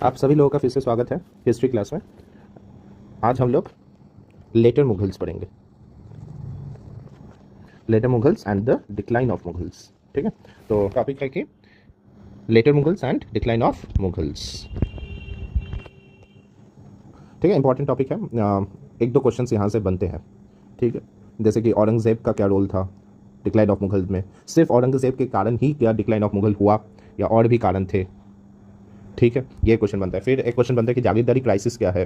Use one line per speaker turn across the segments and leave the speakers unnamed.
आप सभी लोगों का फिर से स्वागत है हिस्ट्री क्लास में। आज हम लोग लेटर मुगल्स पढ़ेंगे, later Mughals and the decline of Mughals. ठीक है, तो टॉपिक है कि later Mughals and decline of Mughals. ठीक है, इंपॉर्टेंट टॉपिक है। एक दो क्वेश्चंस यहाँ से बनते हैं। ठीक है, जैसे कि औरंगज़ेब का क्या रोल था डिक्लाइन ऑफ मुगल में, सिर्फ औरंगज़ेब के कारण ही क्या डिक्लाइन ऑफ मुगल हुआ या और भी कारण थे। ठीक है, ये क्वेश्चन बनता है। फिर एक क्वेश्चन बनता है कि जागीरदारी क्राइसिस क्या है।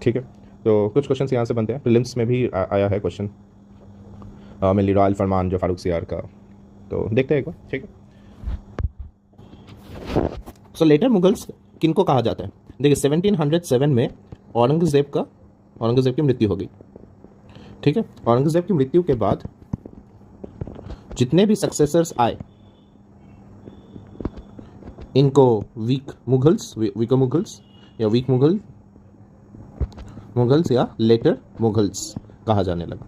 ठीक है, तो कुछ क्वेश्चन यहाँ से बनते हैं। प्रीलिम्स में भी आया है क्वेश्चन, मेनली रॉयल फरमान जो फारूक सियार का, तो देखते हैं एक बार। ठीक है, सो लेटर मुगल्स किनको कहा जाता है। देखिए 1707 में औरंगज़ेब की मृत्यु हो गई। ठीक है, औरंगज़ेब की मृत्यु के बाद जितने भी सक्सेसर्स आए इनको वीक मुगल्स या लेटर मुगल्स कहा जाने लगा।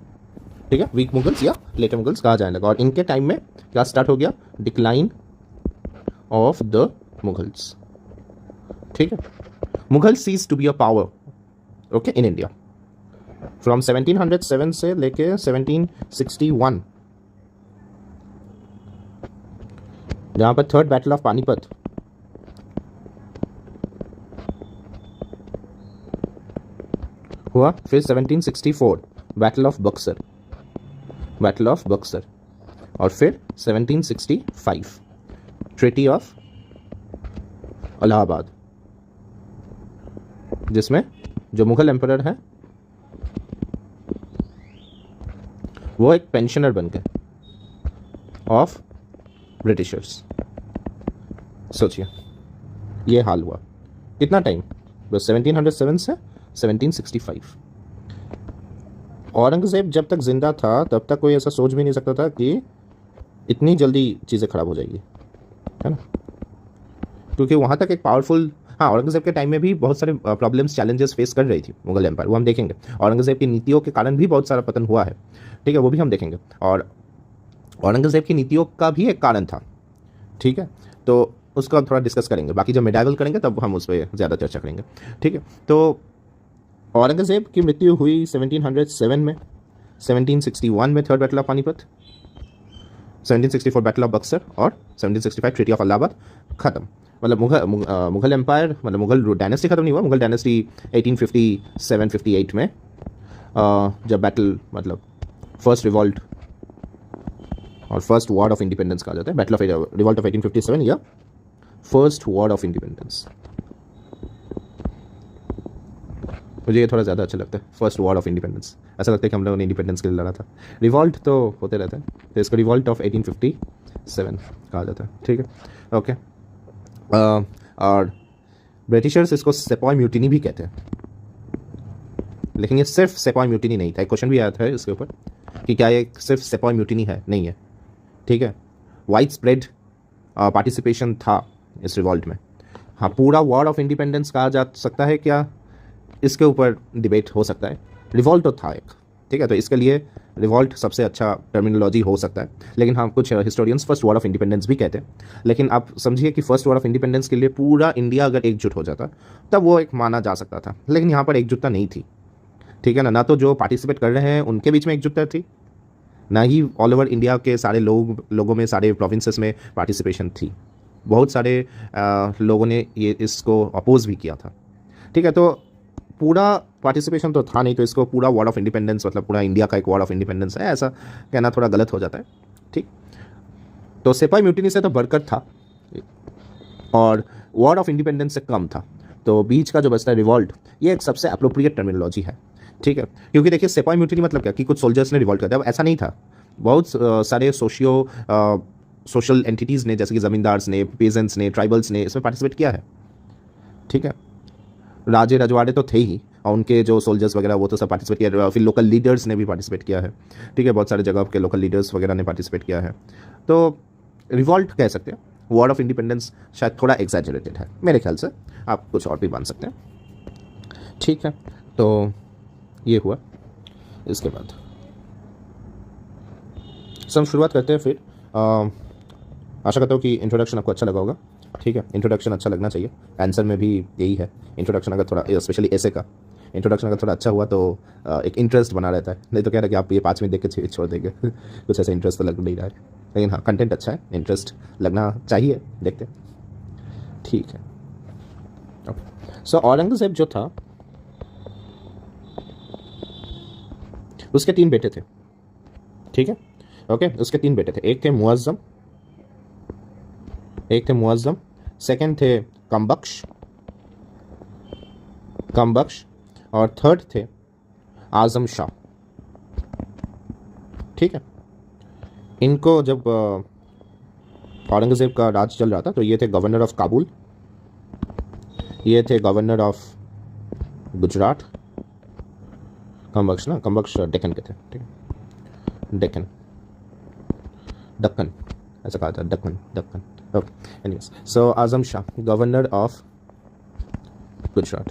ठीक है, वीक मुगल्स या लेटर मुगल्स कहा जाने लगा। और इनके टाइम में क्या स्टार्ट हो गया, डिक्लाइन ऑफ द मुगल्स। ठीक है, Mughals cease to be a power okay in India from 1707 से लेके 1761, जहां पर थर्ड बैटल ऑफ पानीपत हुआ, फिर 1764 बैटल ऑफ बक्सर, और फिर 1765 ट्रीटी ऑफ इलाहाबाद, जिसमें जो मुगल एम्परर हैं वो एक पेंशनर बन गए ऑफ ब्रिटिशर्स। सोचिए ये हाल हुआ कितना टाइम, बस 1707 से 1765। औरंगज़ेब जब तक जिंदा था तब तक कोई ऐसा सोच भी नहीं सकता था कि इतनी जल्दी चीज़ें खराब हो जाएगी, है ना। क्योंकि वहाँ तक एक पावरफुल, हाँ औरंगज़ेब के टाइम में भी बहुत सारे प्रॉब्लम्स चैलेंजेस फेस कर रही थी मुगल एम्पायर, वो हम देखेंगे। औरंगज़ेब की नीतियों के कारण भी बहुत सारा पतन हुआ है। ठीक है, वो भी हम देखेंगे। और औरंगज़ेब की नीतियों का भी एक कारण था। ठीक है, तो उसको हम थोड़ा डिस्कस करेंगे। बाकी जब मेडाइवल करेंगे तब हम उस पर ज़्यादा चर्चा करेंगे। ठीक है, तो औरंगज़ेब की मृत्यु हुई 1707 में, 1761 में third battle of Panipat, 1764 battle of Buxar और 1765 ट्रीटी ऑफ इलाहाबाद खत्म। मतलब मुगल एम्पायर, मतलब मुगल डायनेस्टी खत्म नहीं हुआ। मुगल डायनेस्टी 1857-58 में जब बैटल, मतलब फर्स्ट रिवॉल्ट और फर्स्ट वॉर ऑफ इंडिपेंडेंस कहा जाता है, बैटल ऑफ रिवॉल्ट ऑफ 1857 या फर्स्ट वॉर ऑफ इंडिपेंडेंस। मुझे ये थोड़ा ज़्यादा अच्छा लगता है, फर्स्ट वॉर ऑफ इंडिपेंडेंस। ऐसा लगता है कि हम लोगों ने इंडिपेंडेंस के लिए लड़ा था। रिवॉल्ट तो होते रहता है, तो इसको रिवॉल्ट ऑफ 1857 कहा जाता है। ठीक है, ओके। और ब्रिटिशर्स इसको सेपॉय म्यूटिनी भी कहते हैं, लेकिन ये सिर्फ सेपॉय म्यूटिनी नहीं था। एक क्वेश्चन भी आया था इसके ऊपर कि क्या ये सिर्फ सेपॉय म्यूटिनी है, नहीं है। ठीक है, वाइड स्प्रेड पार्टिसिपेशन था इस रिवॉल्ट में। हाँ, पूरा वॉर ऑफ इंडिपेंडेंस कहा जा सकता है क्या, इसके ऊपर डिबेट हो सकता है। रिवॉल्ट तो था एक, ठीक है, तो इसके लिए रिवॉल्ट सबसे अच्छा टर्मिनोलॉजी हो सकता है। लेकिन हाँ, कुछ historians first war of independence भी कहते हैं। लेकिन आप समझिए कि फर्स्ट वॉर ऑफ इंडिपेंडेंस के लिए पूरा इंडिया अगर एकजुट हो जाता तब वो एक माना जा सकता था। लेकिन यहाँ पर एकजुटता नहीं थी। ठीक है ना तो जो पार्टिसिपेट कर रहे हैं उनके बीच में एकजुटता थी, ना ही ऑल ओवर इंडिया के सारे लोगों में, सारे प्रोविंसेस में पार्टिसिपेशन थी। बहुत सारे लोगों ने ये इसको अपोज भी किया था। ठीक है, तो पूरा पार्टिसिपेशन तो था नहीं, तो इसको पूरा वॉर ऑफ इंडिपेंडेंस, मतलब पूरा इंडिया का एक वॉर ऑफ इंडिपेंडेंस है, ऐसा कहना थोड़ा गलत हो जाता है। ठीक, तो सिपाही म्यूटिनी से तो बढ़कर था और वॉर ऑफ इंडिपेंडेंस से कम था। तो बीच का जो बचता है रिवॉल्ट, ये एक सबसे अप्रोप्रिएट टर्मिनोलॉजी है। ठीक है, क्योंकि देखिए सिपाही म्यूटिनी मतलब क्या कि कुछ सोल्जर्स ने रिवॉल्ट कर दिया, अब ऐसा नहीं था। बहुत सारे सोशल एंटिटीज़ ने, जैसे कि ज़मींदार्स ने, पेजेंट्स ने, ट्राइबल्स ने इसमें पार्टिसिपेट किया है। ठीक है, राजे रजवाड़े तो थे ही, और उनके जो सोल्जर्स वगैरह वो तो सब पार्टिसिपेट किया। फिर लोकल लीडर्स ने भी पार्टिसिपेट किया है। ठीक है, बहुत सारे जगह के लोकल लीडर्स वगैरह ने पार्टिसिपेट किया है। तो रिवॉल्ट कह सकते हैं। वॉर ऑफ इंडिपेंडेंस शायद थोड़ा एग्जैजरेटेड है मेरे ख्याल से, आप कुछ और भी मान सकते हैं। ठीक है, तो ये हुआ। इसके बाद हम शुरुआत करते हैं। फिर आशा करता हूँ कि इंट्रोडक्शन आपको अच्छा लगा होगा। ठीक है, इंट्रोडक्शन अच्छा लगना चाहिए, आंसर में भी यही है। इंट्रोडक्शन अगर थोड़ा, स्पेशली ऐसे का इंट्रोडक्शन अगर थोड़ा अच्छा हुआ तो एक इंटरेस्ट बना रहता है, नहीं तो कह रहा है कि आप ये 5 मिनट देख के छोड़ देंगे कुछ ऐसा इंटरेस्ट तो लग नहीं रहा है, लेकिन हाँ कंटेंट अच्छा है, इंटरेस्ट लगना चाहिए, देखते हैं। ठीक है, ओके। सो औरंगजेब जो था उसके 3 बेटे थे, ठीक है, ओके। उसके 3 बेटे थे, एक थे मुअज्जम, सेकंड थे कमबख्श और थर्ड थे आजम शाह, ठीक है। इनको जब औरंगजेब का राज चल रहा था तो ये थे गवर्नर ऑफ काबुल, ये थे गवर्नर ऑफ गुजरात, कमबख्श डेक्कन के थे, ठीक है, दक्कन ऐसा कहा था, Deccan okay. Anyways, so Azam Shah governor of Gujarat,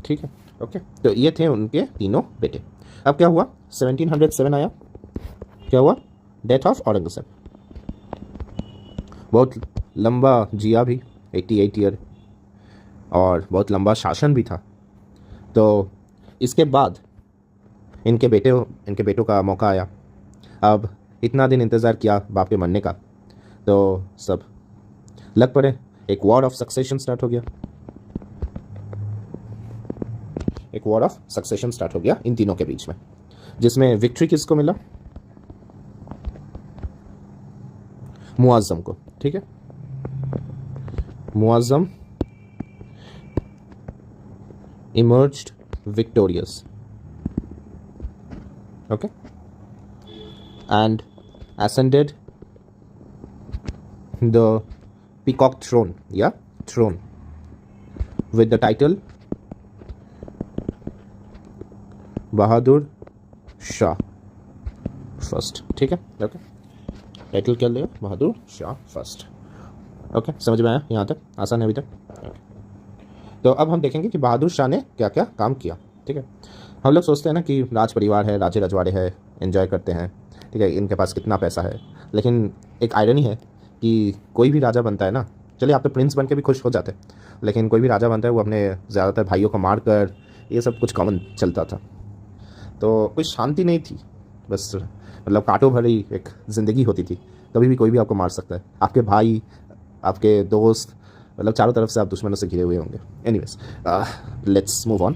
ठीक है, ओके। तो ये थे उनके तीनों बेटे। अब क्या हुआ, 1707 आया, क्या हुआ, डेथ ऑफ औरंगजेब। बहुत लंबा जिया भी, 88 ईयर, और बहुत लंबा शासन भी था। तो इसके बाद इनके बेटों का मौका आया। अब इतना दिन इंतज़ार किया बाप के मरने का, तो सब लग पड़े, एक वॉर ऑफ सक्सेशन स्टार्ट हो गया, इन तीनों के बीच में, जिसमें विक्ट्री किसको मिला, मुअज्जम को, ठीक है। Muazzam emerged victorious, okay, and ascended the peacock throne with the title Bahadur Shah first, ठीक है, ओके। टाइटल क्या लिया, बहादुर शाह फर्स्ट, ओके। समझ में आया यहाँ तक, आसान है अभी तक, okay. तो अब हम देखेंगे कि बहादुर शाह ने क्या क्या काम किया, ठीक है। हम लोग सोचते हैं ना कि राज परिवार है, राजे रजवाड़े है, एंजॉय करते हैं, ठीक है, इनके पास कितना पैसा है, लेकिन एक आयरनी है कि कोई भी राजा बनता है ना, चलिए आप तो प्रिंस बन के भी खुश हो जाते, लेकिन कोई भी राजा बनता है वो अपने ज़्यादातर भाइयों को मार कर, ये सब कुछ कॉमन चलता था, तो कोई शांति नहीं थी, बस मतलब कांटों भरी एक ज़िंदगी होती थी, कभी भी कोई भी आपको मार सकता है, आपके भाई, आपके दोस्त, मतलब चारों तरफ से आप दुश्मनों से घिरे हुए होंगे। Anyways, let's move on.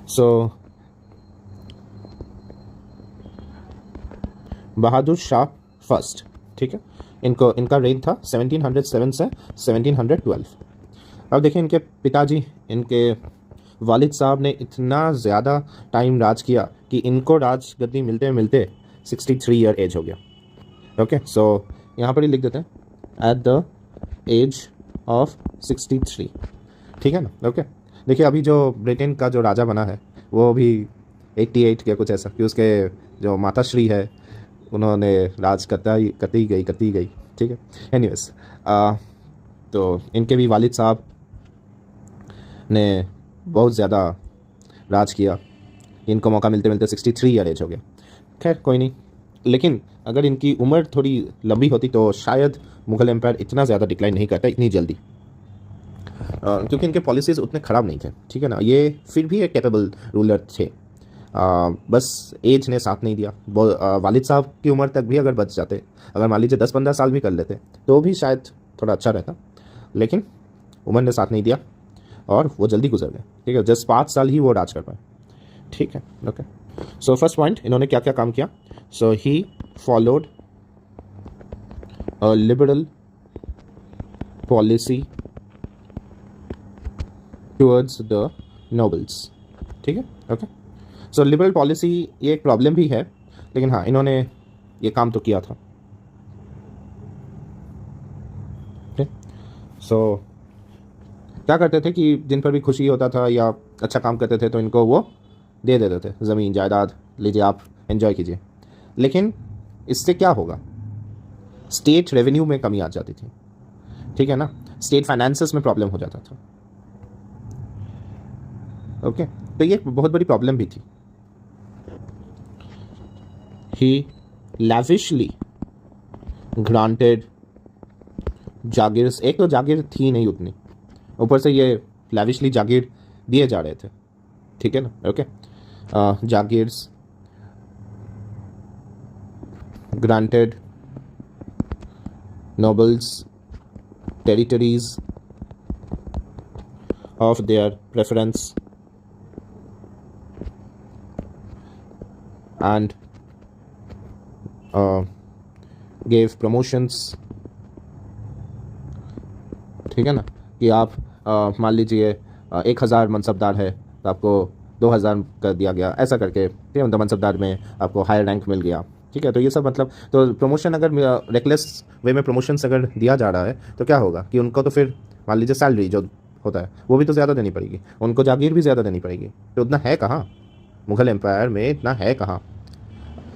So Bahadur Shah first, ठीक है, इनका रेन था 1707 से 1712। अब देखिए, इनके पिताजी, इनके वालिद साहब ने इतना ज़्यादा टाइम राज किया कि इनको राज गद्दी मिलते मिलते 63 ईयर एज हो गया, ओके। सो यहाँ पर ही लिख देते हैं, एट द एज ऑफ 63, ठीक है ना, ओके। देखिए, अभी जो ब्रिटेन का जो राजा बना है वो भी 88 के कुछ ऐसा, कि उसके जो माताश्री है उन्होंने राज करती गई, ठीक है। एनीवेज, तो इनके भी वालिद साहब ने बहुत ज़्यादा राज किया, इनको मौका मिलते मिलते 63 ईयर एज हो गया। खैर कोई नहीं, लेकिन अगर इनकी उम्र थोड़ी लंबी होती तो शायद मुग़ल एम्पायर इतना ज़्यादा डिक्लाइन नहीं करता इतनी जल्दी, क्योंकि इनके पॉलिसीज़ उतने ख़राब नहीं थे, ठीक है ना, ये फिर भी एक कैपेबल रूलर थे, बस एज ने साथ नहीं दिया। वालिद साहब की उम्र तक भी अगर बच जाते, अगर मान लीजिए 10-15 साल भी कर लेते तो भी शायद थोड़ा अच्छा रहता, लेकिन उम्र ने साथ नहीं दिया और वो जल्दी गुजर गए, ठीक है, जस्ट 5 साल ही वो राज कर पाए, ठीक है, ओके। सो फर्स्ट पॉइंट, इन्होंने क्या क्या काम किया, so he followed a liberal policy towards the nobles, ठीक है, ओके। सो लिबरल पॉलिसी ये एक प्रॉब्लम भी है, लेकिन हाँ इन्होंने ये काम तो किया था, ठीक। सो क्या करते थे कि जिन पर भी खुशी होता था या अच्छा काम करते थे तो इनको वो दे देते थे, ज़मीन जायदाद, लीजिए आप एंजॉय कीजिए, लेकिन इससे क्या होगा, स्टेट रेवेन्यू में कमी आ जाती थी, ठीक है ना, स्टेट फाइनेंसेस में प्रॉब्लम हो जाता था, ओके। तो ये बहुत बड़ी प्रॉब्लम भी थी। ही लैविशली ग्रांटेड जागीर, एक तो जागीर थी नहीं उतनी, ऊपर से ये लैविशली जागीर दिए जा रहे थे, ठीक है ना, okay. Jagirs granted nobles territories of their preference and gave promotions, ठीक है ना, कि आप मान लीजिए 1000 मनसबदार है तो आपको 2000 कर दिया गया, ऐसा करके, ठीक है, मतलब मनसबदार में आपको हायर रैंक मिल गया, ठीक है। तो ये सब मतलब, तो प्रमोशन अगर रेकलेस वे में प्रमोशंस अगर दिया जा रहा है तो क्या होगा कि उनको तो फिर मान लीजिए सैलरी जो होता है वो भी तो ज़्यादा देनी पड़ेगी, उनको जागीर भी ज़्यादा देनी पड़ेगी, तो उतना है कहाँ मुग़ल एम्पायर में, इतना है कहाँ,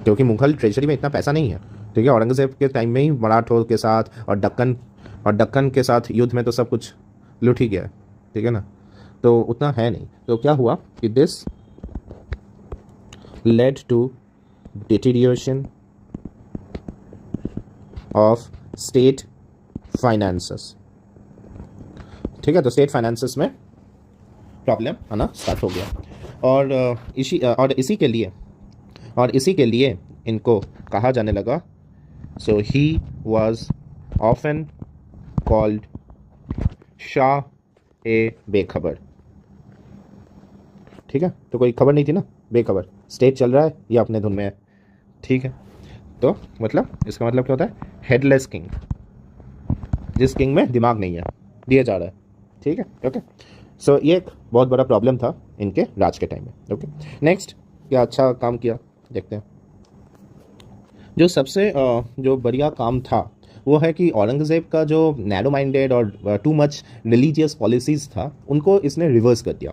क्योंकि मुग़ल ट्रेजरी में इतना पैसा नहीं है, ठीक है। औरंगज़ेब के टाइम में ही मराठों के साथ और दक्कन के साथ युद्ध में तो सब कुछ लूट ही गया है, ठीक है ना, तो उतना है नहीं। तो क्या हुआ कि this led to deterioration of state finances, ठीक है। तो स्टेट फाइनेंसेस में प्रॉब्लम आना स्टार्ट हो गया, और इसी के लिए इनको कहा जाने लगा, so he was often called Shah e Bekhabar, ठीक है। तो कोई खबर नहीं थी ना, बेखबर, स्टेट चल रहा है या अपने धुन में है, ठीक है। तो मतलब इसका मतलब क्या होता है, हेडलेस किंग, जिस किंग में दिमाग नहीं है, दिया जा रहा है, ठीक है, ओके। सो ये एक बहुत बड़ा प्रॉब्लम था इनके राज के टाइम में, ओके। नेक्स्ट क्या अच्छा काम किया देखते हैं। जो सबसे जो बढ़िया काम था वो है कि औरंगज़ेब का जो नैरो माइंडेड और टू मच रिलीजियस पॉलिसीज़ था उनको इसने रिवर्स कर दिया,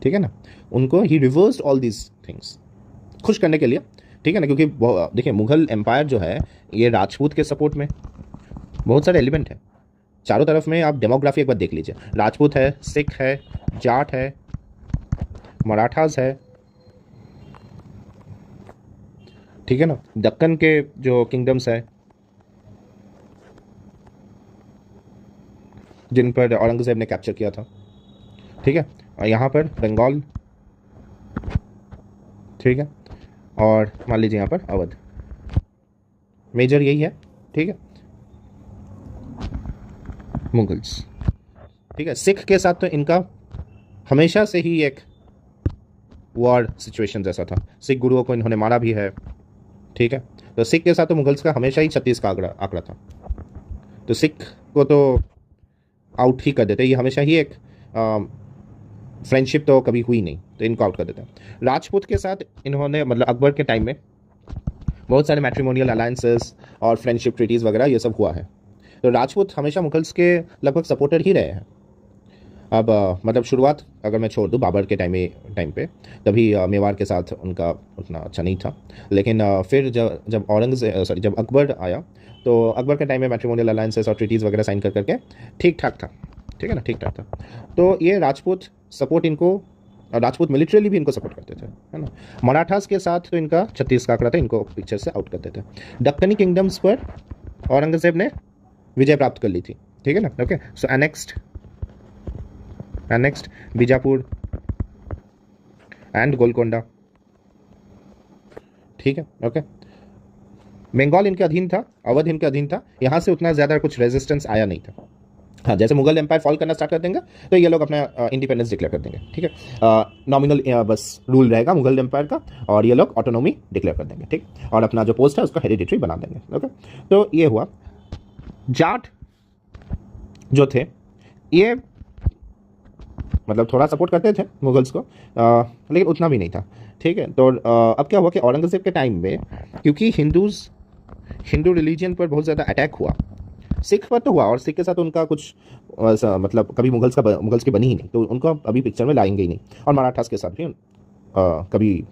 ठीक है ना, उनको ही रिवर्स्ड ऑल दीज थिंग्स, खुश करने के लिए, ठीक है ना, क्योंकि देखिए मुग़ल एम्पायर जो है ये राजपूत के सपोर्ट में बहुत सारे एलिमेंट है चारों तरफ में। आप डेमोग्राफी एक बार देख लीजिए, राजपूत है, सिख है, जाट है, मराठास है, ठीक है ना, दक्कन के जो किंगडम्स है जिन पर औरंगज़ेब ने कैप्चर किया था, ठीक है, और यहाँ पर बंगाल, ठीक है, और मान लीजिए यहाँ पर अवध, मेजर यही है, ठीक है, मुगल्स, ठीक है। सिख के साथ तो इनका हमेशा से ही एक वॉर सिचुएशन जैसा था, सिख गुरुओं को इन्होंने मारा भी है, ठीक है। तो सिख के साथ तो मुगल्स का हमेशा ही 36 का आंकड़ा था, तो सिख को तो आउट ही कर देते, ये हमेशा ही एक फ्रेंडशिप तो कभी हुई नहीं, तो इनको आउट कर देते हैं। राजपूत के साथ इन्होंने मतलब अकबर के टाइम में बहुत सारे मैट्रिमोनियल अलायंसेस और फ्रेंडशिप ट्रीटीज़ वगैरह ये सब हुआ है, तो राजपूत हमेशा मुगल्स के लगभग सपोर्टर ही रहे हैं। अब मतलब शुरुआत अगर मैं छोड़ दूँ बाबर के टाइम पे, तभी मेवाड़ के साथ उनका उतना अच्छा नहीं था, लेकिन फिर जब अकबर आया तो अकबर के टाइम में मैट्रिमोनियल अलायंसेस और ट्रीटीज़ वगैरह साइन कर करके ठीक ठाक था, ठीक है ना, ठीक ठाक था। तो ये राजपूत सपोर्ट इनको, राजपूत मिलिट्रीली भी इनको सपोर्ट करते थे, है ना। मराठास के साथ तो इनका 36 का आंकड़ा था, इनको पिक्चर से आउट करते थे। दक्कनी किंगडम्स पर औरंगज़ेब ने विजय प्राप्त कर ली थी, ठीक है ना, okay. So next Bijapur and Golconda, ठीक है, ओके। बंगाल इनके अधीन था, अवध इनके अधीन था, यहाँ से उतना ज़्यादा कुछ रेजिस्टेंस आया नहीं था। हाँ, जैसे मुगल एम्पायर फॉल करना स्टार्ट कर देंगे तो ये लोग अपना इंडिपेंडेंस डिक्लेयर कर देंगे, ठीक है। नॉमिनल बस रूल रहेगा मुगल एम्पायर का, और ये लोग ऑटोनॉमी डिक्लेयर कर देंगे, ठीक, और अपना जो पोस्ट है उसको हेरिडिटरी बना देंगे, ओके। तो ये हुआ। जाट जो थे ये मतलब थोड़ा सपोर्ट करते थे मुगल्स को, लेकिन उतना भी नहीं था, ठीक है। तो अब क्या हुआ कि औरंगज़ेब के टाइम में क्योंकि हिंदू रिलीजन पर बहुत ज़्यादा अटैक हुआ, सिख पर तो हुआ, और सिख के साथ उनका कुछ मतलब कभी मुगल्स की बनी ही नहीं, तो उनको अभी पिक्चर में लाएंगे ही नहीं, और मराठास के साथ भी कभी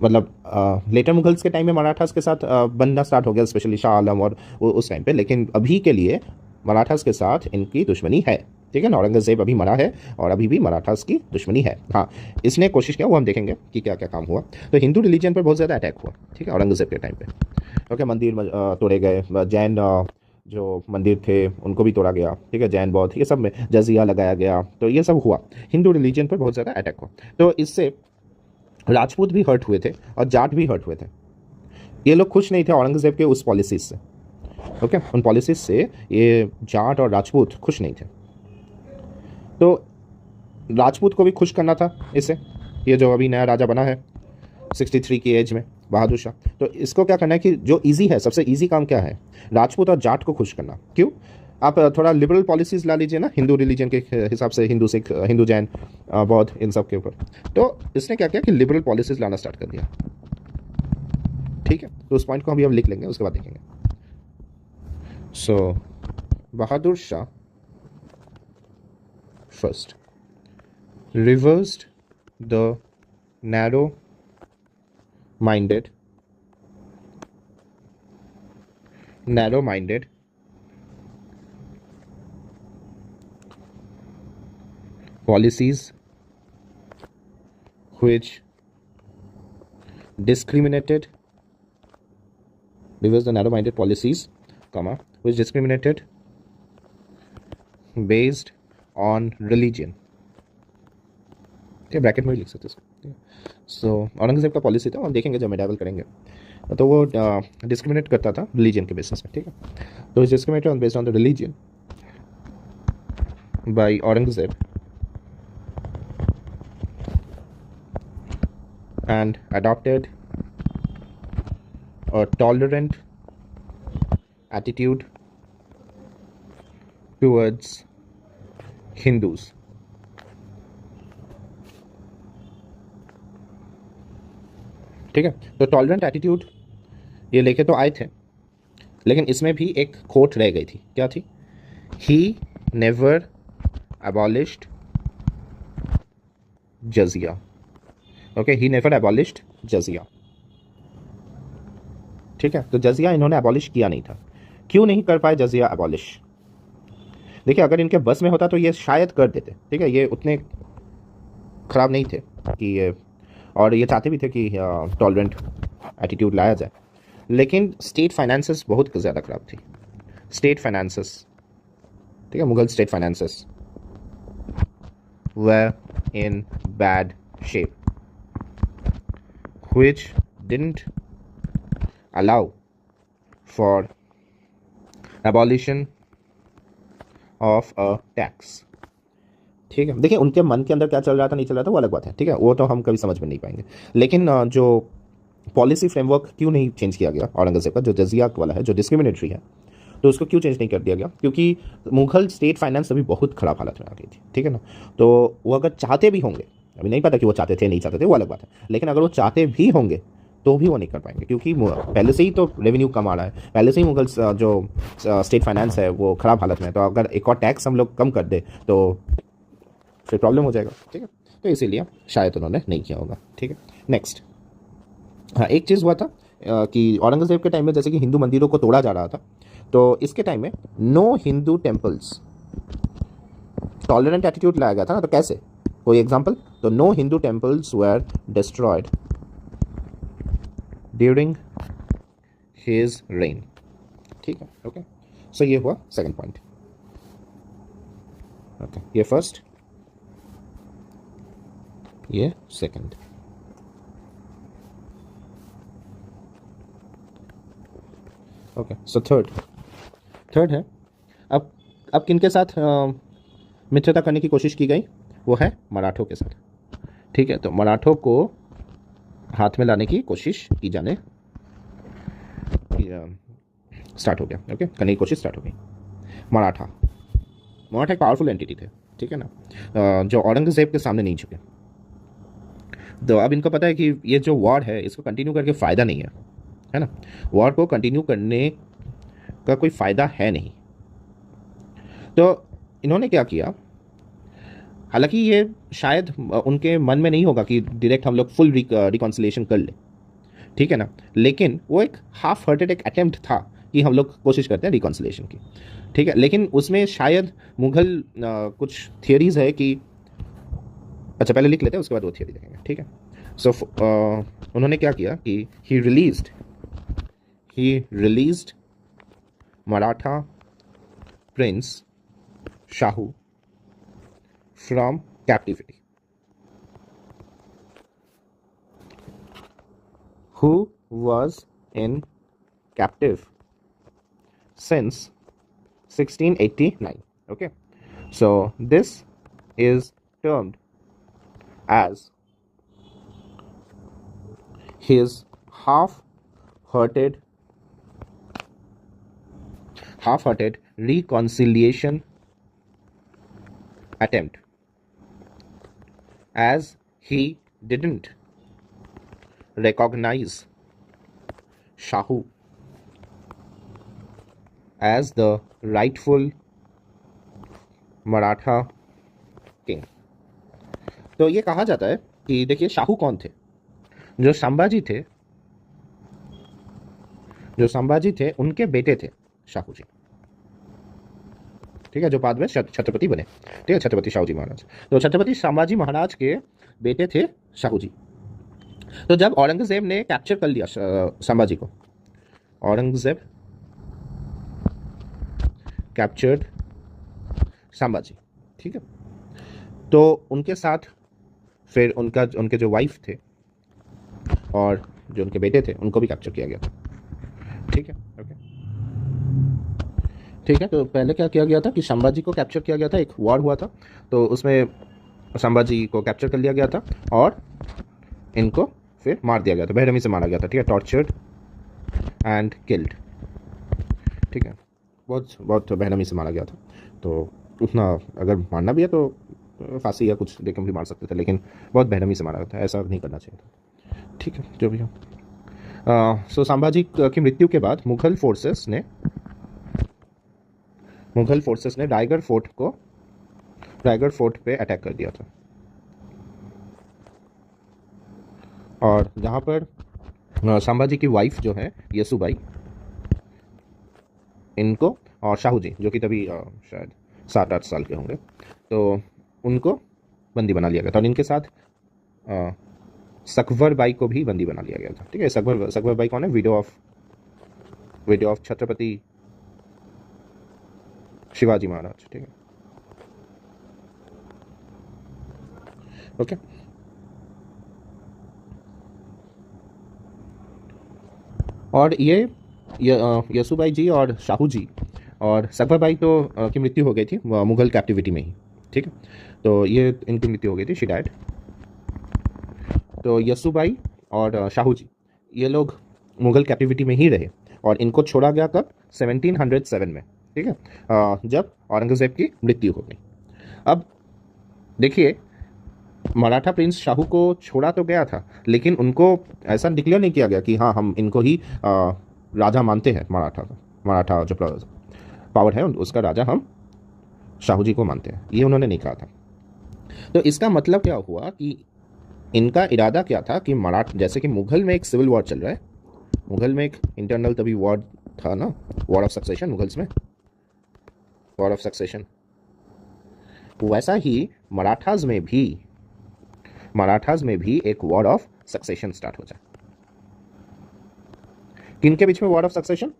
मतलब लेटर मुगल्स के टाइम में मराठास के साथ बनना स्टार्ट हो गया, स्पेशली शाह आलम और उस टाइम पे, लेकिन अभी के लिए मराठास के साथ इनकी दुश्मनी है, ठीक है ना। औरंगजेब अभी मरा है और अभी भी मराठास की दुश्मनी है। हाँ, इसने कोशिश किया, वो हम देखेंगे कि क्या क्या काम हुआ। तो हिंदू रिलीजन पर बहुत ज़्यादा अटैक हुआ, ठीक है, औरंगजेब के टाइम पे। ओके, मंदिर तोड़े गए, जैन जो मंदिर थे उनको भी तोड़ा गया, ठीक है, जैन बौद्ध ये सब में जजिया लगाया गया, तो ये सब हुआ। हिंदू रिलीजन पर बहुत ज़्यादा अटैक हुआ। तो इससे राजपूत भी हर्ट हुए थे और जाट भी हर्ट हुए थे। ये लोग खुश नहीं थे औरंगजेब के उस पॉलिसीज से। ओके, उन पॉलिसीज से ये जाट और राजपूत खुश नहीं थे। तो राजपूत को भी खुश करना था इससे। ये जो अभी नया राजा बना है 63 की एज में, बहादुर शाह, तो इसको क्या करना है कि जो इजी है, सबसे इजी काम क्या है, राजपूत और जाट को खुश करना। क्यों? आप थोड़ा लिबरल पॉलिसीज ला लीजिए ना हिंदू रिलीजन के हिसाब से, हिंदू सिख, हिंदू जैन, बौद्ध, इन सब के ऊपर। तो इसने क्या किया कि लिबरल पॉलिसीज लाना स्टार्ट कर दिया। ठीक है, तो उस पॉइंट को अभी हम लिख लेंगे, उसके बाद देखेंगे। So Bahadur Shah first reversed the narrow-minded policies which discriminated based on religion। ठीक, ब्रैकेट में भी लिख सकते हैं। सो औरंगजेब का पॉलिसी था, हम देखेंगे जब मेडावल करेंगे। तो वो डिस्क्रिमिनेट करता था रिलीजन के बेसिस में, ठीक है। तो इस discriminate on based on the religion by Aurangzeb and adopted a tolerant attitude towards Hindus। ठीक है, तो टॉलरेंट एटीट्यूड ये लेके तो आए थे, लेकिन इसमें भी एक खोट रह गई थी। क्या थी? He never abolished jizya. Okay, he never abolished jizya. ठीक है, तो जजिया इन्होंने अबॉलिश किया नहीं था। क्यों नहीं कर पाए जजिया अबॉलिश? देखिए, अगर इनके बस में होता तो ये शायद कर देते, ठीक है, ये उतने खराब नहीं थे कि ये, और ये चाहते भी थे कि टॉलरेंट एटीट्यूड लाया जाए, लेकिन स्टेट फाइनेंसेस बहुत ज़्यादा खराब थी। स्टेट फाइनेंसेस, ठीक है, Mughal state finances were in bad shape, which didn't allow for abolition of a tax। ठीक है, देखिए उनके मन के अंदर क्या चल रहा था, नहीं चल रहा था, वो अलग बात है, ठीक है, वो तो हम कभी समझ में नहीं पाएंगे। लेकिन जो पॉलिसी फ्रेमवर्क क्यों नहीं चेंज किया गया औरंगजेब का, जो जजिया वाला है, जो डिस्क्रिमिनेटरी है, तो उसको क्यों चेंज नहीं कर दिया गया? क्योंकि मुगल स्टेट फाइनेंस अभी बहुत ख़राब हालत में आ गई थी, ठीक है ना। तो वो अगर चाहते भी होंगे, अभी नहीं पता कि वो चाहते थे नहीं चाहते थे, वो अलग बात है, लेकिन अगर वो चाहते भी होंगे तो भी वो नहीं कर पाएंगे, क्योंकि पहले से ही तो रेवेन्यू कम आ रहा है, पहले से ही मुगल जो स्टेट फाइनेंस है वो ख़राब हालत में है। तो अगर एक और टैक्स हम लोग कम कर दे तो फिर प्रॉब्लम हो जाएगा, ठीक है। तो इसीलिए शायद उन्होंने नहीं किया होगा, ठीक है। नेक्स्ट, हाँ, एक चीज़ हुआ था कि औरंगजेब के टाइम में जैसे कि हिंदू मंदिरों को तोड़ा जा रहा था, तो इसके टाइम में no Hindu temples, tolerant attitude लाया गया था ना, तो कैसे, कोई एग्जांपल? तो no Hindu temples were destroyed during his reign. ठीक है, ओके। सो ये हुआ सेकंड पॉइंट। ओके, ये फर्स्ट, ये सेकंड। ओके, सो थर्ड है, अब किनके साथ मित्रता करने की कोशिश की गई? वो है मराठों के साथ, ठीक है। तो मराठों को हाथ में लाने की कोशिश की जाने स्टार्ट हो गया, ओके, करने की कोशिश स्टार्ट हो गई। मराठा एक पावरफुल एंटिटी थे, ठीक है ना, जो औरंगजेब के सामने नहीं झुके। तो अब इनको पता है कि ये जो वॉर है इसको कंटिन्यू करके फ़ायदा नहीं है ना, वॉर को कंटिन्यू करने का कोई फ़ायदा है नहीं। तो इन्होंने क्या किया, हालांकि ये शायद उनके मन में नहीं होगा कि डायरेक्ट हम लोग फुल रिकॉन्सिलिएशन कर ले, ठीक है ना, लेकिन वो एक हाफ हार्टेड एक अटेम्प्ट था कि हम लोग कोशिश करते हैं रिकॉन्सिलेशन की, ठीक है। लेकिन उसमें शायद मुगल कुछ थियरीज है कि, अच्छा पहले लिख लेते हैं उसके बाद वो थियरी देखेंगे, ठीक है। सो उन्होंने क्या किया कि ही released Maratha Prince Shahu from captivity, who was in captive since 1689. Okay, so this is termed as his half-hearted reconciliation attempt, as he didn't recognize Shahu as the rightful Maratha king। तो ये कहा जाता है कि देखिए शाहू कौन थे, जो संभाजी थे उनके बेटे थे शाहू जी, ठीक है, जो बाद में छत्रपति बने, ठीक है, छत्रपति शाहू जी महाराज। तो छत्रपति संभाजी महाराज के बेटे थे शाहू जी। तो जब औरंगजेब ने कैप्चर कर लिया संभाजी को, औरंगजेब कैप्चर्ड संभाजी, ठीक है, तो उनके साथ फिर उनके जो वाइफ थे और जो उनके बेटे थे उनको भी कैप्चर किया गया था, ठीक है। ओके, ठीक है। तो पहले क्या किया गया था कि संभाजी को कैप्चर किया गया था, एक वॉर हुआ था, तो उसमें संभाजी को कैप्चर कर लिया गया था और इनको फिर मार दिया गया था, बेरहमी से मारा गया था, ठीक है, टॉर्चर्ड एंड किल्ड, ठीक है, बहुत बेरहमी से मारा गया था। तो उतना अगर मारना भी है तो फांसी या कुछ देकर भी मार सकते थे, लेकिन बहुत बेरहमी से मारा गया था, ऐसा नहीं करना चाहिए था, ठीक है, जो भी हो। सो संभाजी की मृत्यु के बाद मुगल फोर्सेस ने रायगढ़ फोर्ट पे अटैक कर दिया था, और जहाँ पर संभाजी की वाइफ जो है येसुबाई, इनको और शाहू जी जो कि तभी शायद 7-8 साल के होंगे, तो उनको बंदी बना लिया गया था, और इनके साथ सकवर बाई को भी बंदी बना लिया गया था, ठीक है। सकवर बाई कौन है? विडो ऑफ छत्रपति शिवाजी महाराज, ठीक है, ओके। और ये यसुबाई जी और शाहू जी और सकबर बाई तो की मृत्यु हो गई थी मुगल कैप्टिविटी में ही, ठीक है, तो ये इनकी मृत्यु हो गई थी, शी डाइड। तो यसुबाई और शाहू जी ये लोग मुगल कैप्टिविटी में ही रहे, और इनको छोड़ा गया कब? 1707 में, ठीक है, जब औरंगजेब की मृत्यु हो गई। अब देखिए, मराठा प्रिंस शाहू को छोड़ा तो गया था, लेकिन उनको ऐसा डिक्लेयर नहीं किया गया कि हाँ हम इनको ही राजा मानते हैं, मराठा जो पावर है उसका राजा हम शाहू जी को मानते हैं, ये उन्होंने नहीं कहा था। तो इसका मतलब क्या हुआ कि इनका इरादा क्या था कि जैसे कि मुगल में एक सिविल वॉर चल रहा है, मुगल में एक इंटरनल तभी वॉर था ना, वॉर ऑफ सक्सेशन, मुगल्स में वॉर ऑफ सक्सेशन, वैसा ही मराठाज में भी एक वॉर ऑफ सक्सेशन स्टार्ट हो जाए। किनके बीच में वॉर ऑफ सक्सेशन?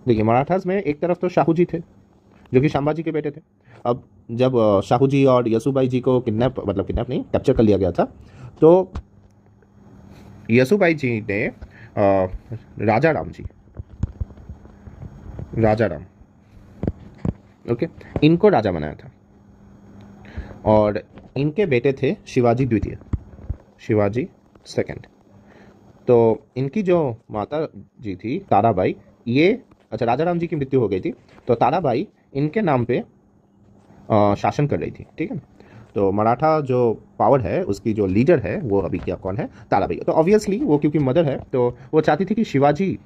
देखिए, मराठाज में एक तरफ तो शाहू जी थे जो कि संभाजी के बेटे थे। अब जब शाहू जी और यसुबाई जी को किडनैप नहीं, कैप्चर कर लिया गया था, तो यसुबाई जी ने राजा राम, ओके, इनको राजा बनाया था, और इनके बेटे थे शिवाजी सेकंड। तो इनकी जो माता जी थी ताराबाई, अच्छा, राजा राम जी की मृत्यु हो गई थी, तो ताराबाई इनके नाम पे शासन कर रही थी, ठीक है। तो मराठा जो पावर है उसकी जो लीडर है वो अभी क्या कौन है? ताराबाई। तो ऑब्वियसली वो क्योंकि मदर है तो वो चाहती थी कि शिवाजी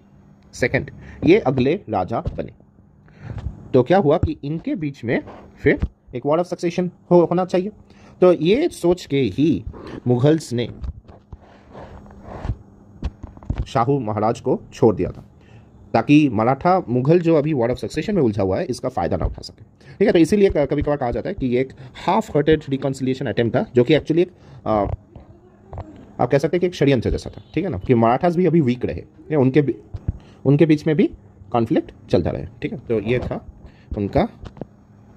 सेकंड ये अगले राजा बने। तो क्या हुआ कि इनके बीच में फिर एक वॉर ऑफ सक्सेशन होना चाहिए। तो ये सोच के ही मुगल्स ने शाहू महाराज को छोड़ दिया था, ताकि मराठा मुगल जो अभी वॉर ऑफ सक्सेशन में उलझा हुआ है इसका फ़ायदा ना उठा सके। ठीक है, तो इसीलिए कभी कभार कहा जाता है कि ये एक हाफ हार्टेड रिकॉन्सिलिएशन अटेम्प्ट था, जो कि एक्चुअली एक आप कह सकते हैं कि एक षड्यंत्र जैसा था। ठीक है ना, कि मराठास भी अभी वीक रहे, उनके बीच में भी कॉन्फ्लिक्ट चलता रहे। ठीक है, तो ये था उनका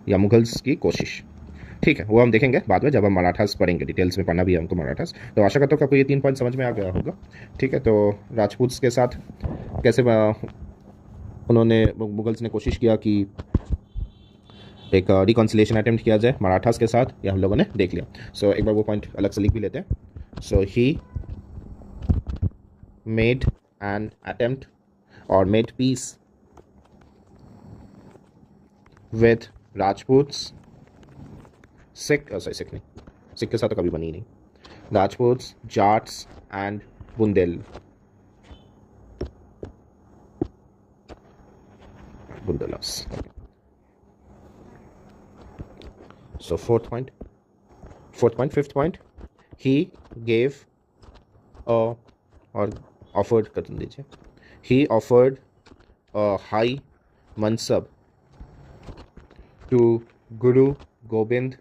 या मुगल्स की कोशिश। ठीक है, वो हम देखेंगे बाद में जब हम मराठास पढ़ेंगे, डिटेल्स में पढ़ना भी है हमको मराठास। तो आशा करता हूँ कि आपको ये 3 पॉइंट समझ में आ गया होगा। ठीक है, तो राजपूत्स के साथ कैसे उन्होंने मुगल्स ने कोशिश किया कि एक रिकॉन्सिलेशन अटेम्प्ट किया जाए मराठास के साथ, यह हम लोगों ने देख लिया। सो एक बार वो पॉइंट अलग से लिख भी लेते हैं। So he made an attempt और made peace with Rajputs, Sikh नहीं, सिख के साथ तो कभी बनी नहीं, Rajputs, Jats and Bundelas. So fifth point, he gave or offered कर दीजिए, he offered a high mansab to Guru Gobind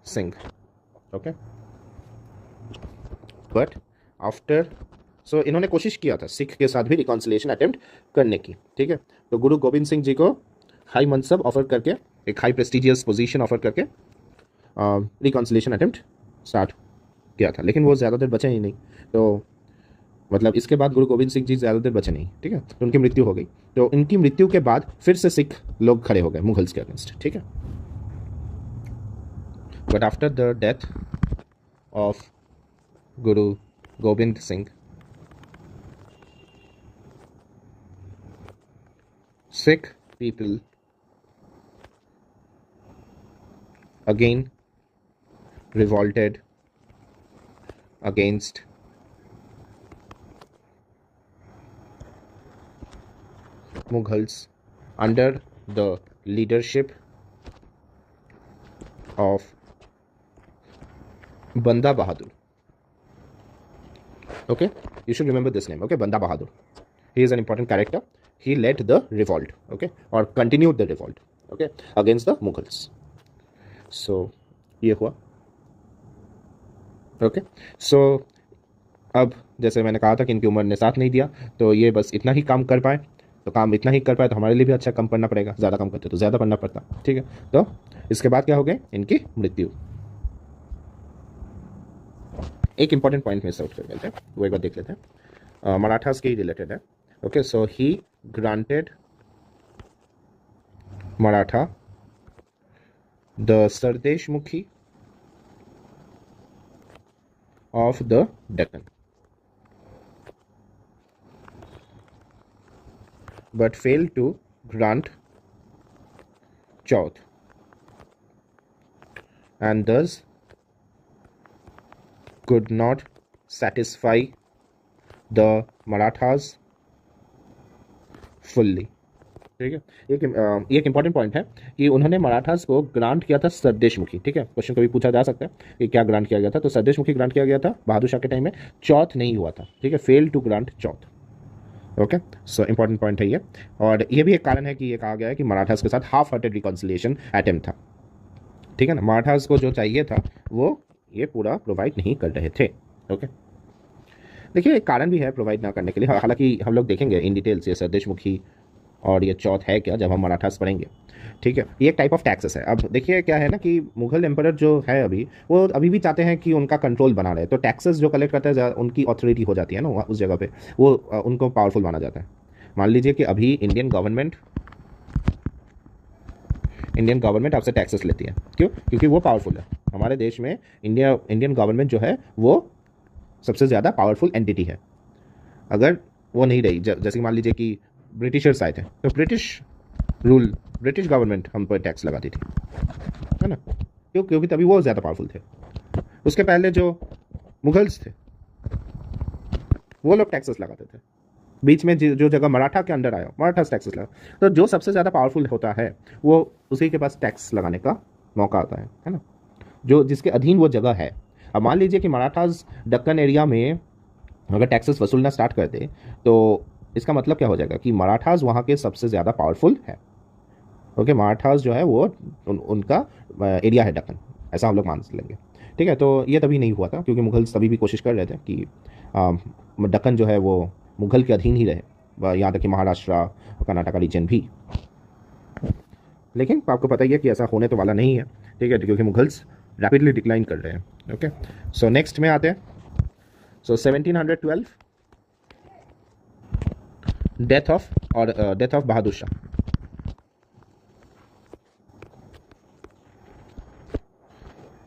Singh. Okay, but after इन्होंने कोशिश किया था सिख के साथ भी रिकॉन्सिलेशन अटेम्प्ट करने की। ठीक है, तो गुरु गोविंद सिंह जी को हाई मनसब ऑफर करके, एक हाई प्रेस्टिजियस पोजीशन ऑफर करके रिकॉन्सिलेशन अटेम्प्ट स्टार्ट किया था, लेकिन वो ज़्यादा देर बचे ही नहीं। तो मतलब इसके बाद गुरु गोविंद सिंह जी ज़्यादा देर बचे नहीं। ठीक है, तो उनकी मृत्यु हो गई। तो इनकी मृत्यु के बाद फिर से सिख लोग खड़े हो गए मुगल्स के अगेंस्ट। ठीक है, but after the death of Guru Govind Singh, Sikh people again revolted against Mughals under the leadership of Banda Bahadur. Okay, you should remember this name. Okay, Banda Bahadur. He is an important character. He led the revolt, okay, or continued the revolt, okay, against the Mughals. So ये हुआ। okay, so अब जैसे मैंने कहा था कि इनकी उम्र ने साथ नहीं दिया, तो ये बस इतना ही काम कर पाए, तो हमारे लिए भी अच्छा कम पढ़ना पड़ेगा, ज़्यादा काम करते तो ज़्यादा पढ़ना पड़ता। ठीक है, तो इसके बाद क्या हो गए, इनकी मृत्यु। एक इंपॉर्टेंट पॉइंट मिस आउट कर गए थे, वो एक बार देख लेते हैं, मराठास के रिलेटेड है। Okay, so he granted Maratha the Sardeshmukhi of the Deccan, but failed to grant Chauth, and thus could not satisfy the Marathas fully. ठीक है, एक इंपॉर्टेंट पॉइंट है कि उन्होंने मराठास को ग्रांट किया था सरदेशमुखी। ठीक है, क्वेश्चन कभी पूछा जा सकता है कि क्या ग्रांट किया गया था, तो सरदेशमुखी ग्रांट किया गया था बहादुर शाह के टाइम में, चौथ नहीं हुआ था। ठीक है, fail to grant chauth. Okay, so important point है ये, और ये भी एक कारण है कि ये कहा गया है कि मराठास के साथ हाफ हार्टेड रिकॉन्सिलिएशन अटेम्प्ट था। ठीक है ना, मराठास को जो चाहिए था वो ये पूरा प्रोवाइड नहीं कर रहे थे। ओके, देखिए एक कारण भी है प्रोवाइड ना करने के लिए, हालांकि हम लोग देखेंगे इन डिटेल्स ये सरदेशमुखी और ये चौथ है क्या जब हम मराठास पढ़ेंगे। ठीक है, ये एक टाइप ऑफ टैक्सेस है। अब देखिए क्या है ना कि मुगल एम्परर जो है अभी, वो अभी भी चाहते हैं कि उनका कंट्रोल बना रहे, तो टैक्सेस जो कलेक्ट करता है उनकी अथॉरिटी हो जाती है ना उस जगह पे, वो उनको पावरफुल माना जाता है। मान लीजिए कि अभी इंडियन गवर्नमेंट आपसे टैक्सेस लेती है, क्यों? क्योंकि वो पावरफुल है। हमारे देश में इंडियन गवर्नमेंट जो है वो सबसे ज़्यादा पावरफुल एंटिटी है। अगर वो नहीं रही, जैसे मान लीजिए कि ब्रिटिशर्स आए थे, तो ब्रिटिश गवर्नमेंट हम पर टैक्स लगाती थी, है ना, क्योंकि तभी वो ज़्यादा पावरफुल थे। उसके पहले जो मुगल्स थे वो लोग टैक्सेस लगाते थे। बीच में जो जगह मराठा के अंडर आया, मराठास टैक्सेस लगा, तो जो सबसे ज़्यादा पावरफुल होता है वो उसी के पास टैक्स लगाने का मौका आता है ना, जो जिसके अधीन वो जगह है। अब मान लीजिए कि मराठास दक्कन एरिया में अगर टैक्सेस वसूलना स्टार्ट कर दे तो इसका मतलब क्या हो जाएगा कि मराठास वहाँ के सबसे ज़्यादा पावरफुल है। ओके, मराठास जो है वो उनका एरिया है दक्कन, ऐसा हम लोग मान लेंगे। ठीक है, तो ये तभी नहीं हुआ था क्योंकि मुगल्स तभी भी कोशिश कर रहे थे कि दक्कन जो है वो मुगल के अधीन ही रहे, यहाँ तक कि महाराष्ट्र और कर्नाटका रीजन भी। लेकिन आपको पता ही है कि ऐसा होने तो वाला नहीं है। ठीक है, क्योंकि मुगल्स रैपिडली डिक्लाइन कर रहे हैं। ओके, सो नेक्स्ट में आते हैं। सो 1712 डेथ ऑफ बहादुर शाह।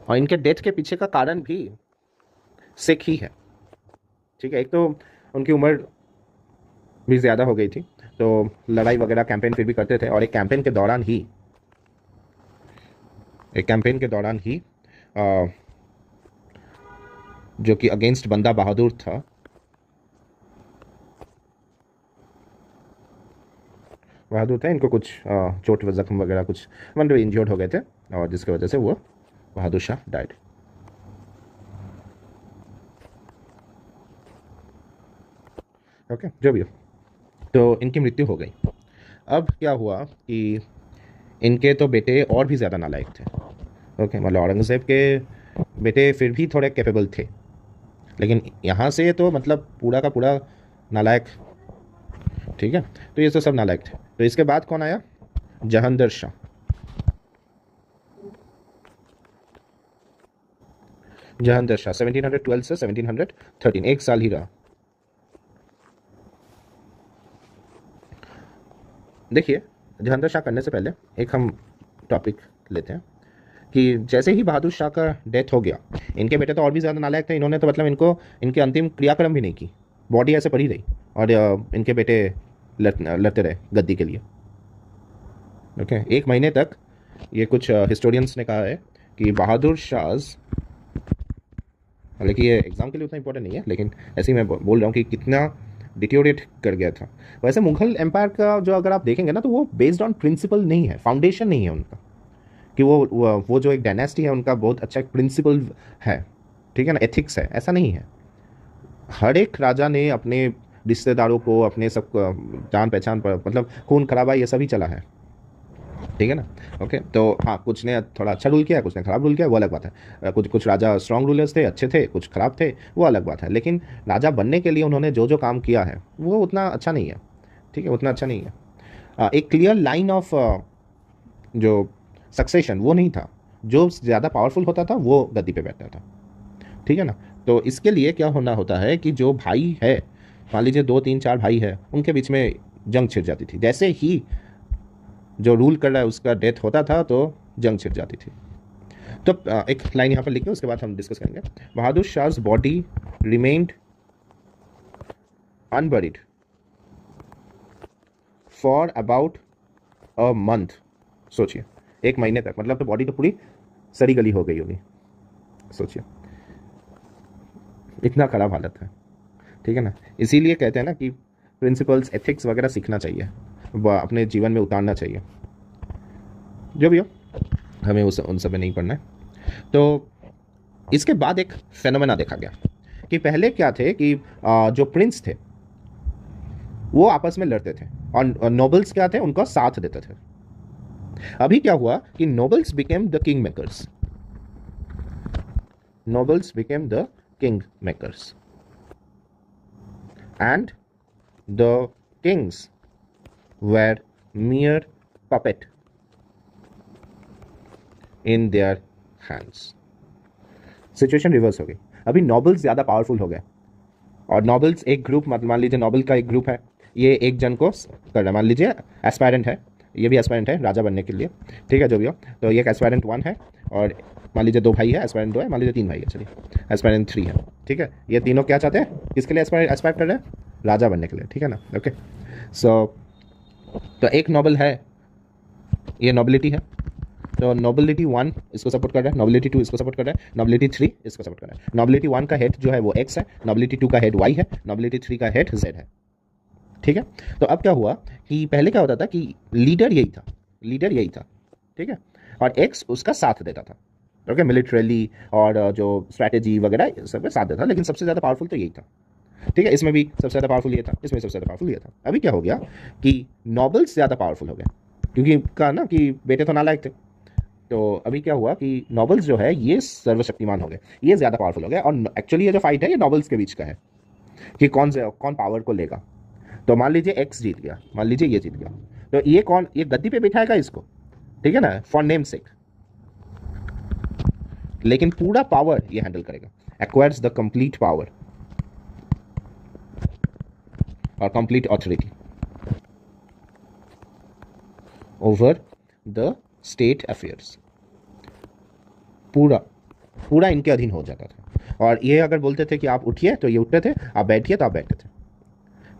और इनके डेथ के पीछे का कारण भी सिख ही है। ठीक है, एक तो उनकी उम्र भी ज़्यादा हो गई थी, तो लड़ाई वगैरह कैंपेन फिर भी करते थे, और एक कैंपेन के दौरान ही जो कि अगेंस्ट बंदा बहादुर था, इनको कुछ चोट व जख्म वगैरह कुछ मतलब इंजर्ड हो गए थे, और जिसकी वजह से वो बहादुर शाह डाइड। ओके, जो भी हो, तो इनकी मृत्यु हो गई। अब क्या हुआ कि इनके तो बेटे और भी ज़्यादा नालायक थे। ओके, मतलब औरंगज़ेब के बेटे फिर भी थोड़े कैपेबल थे, लेकिन यहाँ से तो मतलब पूरा का पूरा नालायक। ठीक है, तो ये तो सब नालायक थे। तो इसके बाद कौन आया? जहांगीर शाह। जहांगीर शाह 1712 से 1713, एक साल ही रहा। देखिए, जहांगीर शाह करने से पहले एक हम टॉपिक लेते हैं कि जैसे ही बहादुर शाह का डेथ हो गया, इनके बेटे तो और भी ज़्यादा नालायक थे। इन्होंने तो मतलब इनके अंतिम क्रियाक्रम भी नहीं की, बॉडी ऐसे पड़ी रही, और इनके बेटे लड़ते रहे गद्दी के लिए। ओके, 1 महीने तक। ये कुछ हिस्टोरियंस ने कहा है कि बहादुर शाह, हालांकि ये एग्जाम के लिए उतना इंपॉर्टेंट नहीं है, लेकिन ऐसे ही मैं बोल रहा हूँ कि कितना डिटोरेट कर गया था। वैसे मुगल एम्पायर का जो अगर आप देखेंगे ना, तो वो बेस्ड ऑन प्रिंसिपल नहीं है, फाउंडेशन नहीं है उनका, कि वो जो एक डायनेस्टी है उनका बहुत अच्छा एक प्रिंसिपल है। ठीक है ना, एथिक्स है, ऐसा नहीं है। हर एक राजा ने अपने रिश्तेदारों को, अपने सब जान पहचान पर मतलब खून खराबा ये सभी चला है। ठीक है ना। ओके, तो हाँ, कुछ ने थोड़ा अच्छा रूल किया, कुछ ने खराब रूल किया, वो अलग बात है। कुछ राजा स्ट्रांग रूलर्स थे, अच्छे थे, कुछ खराब थे, वो अलग बात है। लेकिन राजा बनने के लिए उन्होंने जो जो काम किया है वो उतना अच्छा नहीं है। ठीक है, उतना अच्छा नहीं है। एक क्लियर लाइन ऑफ जो सक्सेशन वो नहीं था। जो ज़्यादा पावरफुल होता था वो गद्दी पे बैठता था। ठीक है ना। तो इसके लिए क्या होना होता है कि जो भाई है, मान लीजिए 2 3 4 भाई है, उनके बीच में जंग छिड़ जाती थी। जैसे ही जो रूल कर रहा है उसका डेथ होता था तो जंग छिड़ जाती थी। तो एक लाइन यहाँ पर लिख के उसके बाद हम डिस्कस करेंगे। Bahadur Shah's body remained unburied for about a month. सोचिए, 1 महीने तक, मतलब तो बॉडी तो पूरी सड़ी गली हो गई होगी। सोचिए, इतना खराब हालत है। ठीक है ना, इसीलिए कहते हैं ना कि प्रिंसिपल्स, एथिक्स वगैरह सीखना चाहिए, अपने जीवन में उतारना चाहिए। जो भी हो, हमें उन सब में नहीं पढ़ना है। तो इसके बाद एक फेनोमेना देखा गया कि पहले क्या थे कि जो प्रिंस थे वो आपस में लड़ते थे, और नोबल्स क्या थे, उनका साथ देते थे। अभी क्या हुआ कि nobles became the king makers. Nobles became the king makers and the kings were mere puppet in their hands. Situation reverse हो गई। अभी नॉबल्स ज़्यादा पावरफुल हो गए, और नॉबल्स एक ग्रुप, मान लीजिए नॉबल का एक ग्रुप है, ये एक जन को कर रहा है। मान लीजिए एस्पायरेंट है, ये भी एस्पायरेंट है राजा बनने के लिए। ठीक है, जो भी हो, तो ये एक एस्पायरेंट 1 है, और मान लीजिए 2 भाई है, एस्पायरेंट 2 है, मान लीजिए 3 भाई है, चलिए एस्पायरेंट 3 है। ठीक है, ये तीनों क्या चाहते हैं, किसके लिए एस्पायर कर रहे हैं, राजा बनने के लिए। ठीक है ना। ओके, सो तो एक नॉबल है, ये नॉबिलिटी है, तो नॉबिलिटी 1 इसको सपोर्ट कर रहा है, नॉबिलिटी 2 इसको सपोर्ट कर रहा है, नॉबिलिटी 3 इसको सपोर्ट कर रहा है। नॉबिलिटी 1 का हेड जो है वो एक्स है, नॉबिलिटी 2 का हेड वाई है, नॉबिलिटी 3 का हेड जेड है। ठीक है, तो अब क्या हुआ कि पहले क्या होता था कि लीडर यही था। ठीक है, और एक्स उसका साथ देता था। ओके, मिलिट्रली और जो स्ट्रैटेजी वगैरह ये सब में साथ देता था, लेकिन सबसे ज़्यादा पावरफुल तो यही था। ठीक है, इसमें भी सबसे ज़्यादा पावरफुल ये था, इसमें सबसे ज़्यादा पावरफुल ये था। अभी क्या हो गया कि नॉबल्स ज़्यादा पावरफुल हो गए, क्योंकि कहा ना कि बेटे तो नालायक थे। तो अभी क्या हुआ कि नॉबल्स जो है ये सर्वशक्तिमान हो गए, ये ज़्यादा पावरफुल हो गए। और एक्चुअली ये जो फाइट है ये नॉबल्स के बीच का है कि कौन पावर को लेगा। तो मान लीजिए एक्स जीत गया, मान लीजिए ये जीत गया, तो ये कौन, ये गद्दी पे बिठाएगा इसको, ठीक है ना, फॉर नेम सेक, लेकिन पूरा पावर ये हैंडल करेगा, एक्वायर्स द कंप्लीट पावर और complete authority over the state affairs. पूरा पूरा इनके अधीन हो जाता था। और ये अगर बोलते थे कि आप उठिए तो ये उठते थे, आप बैठिए तो आप बैठते थे।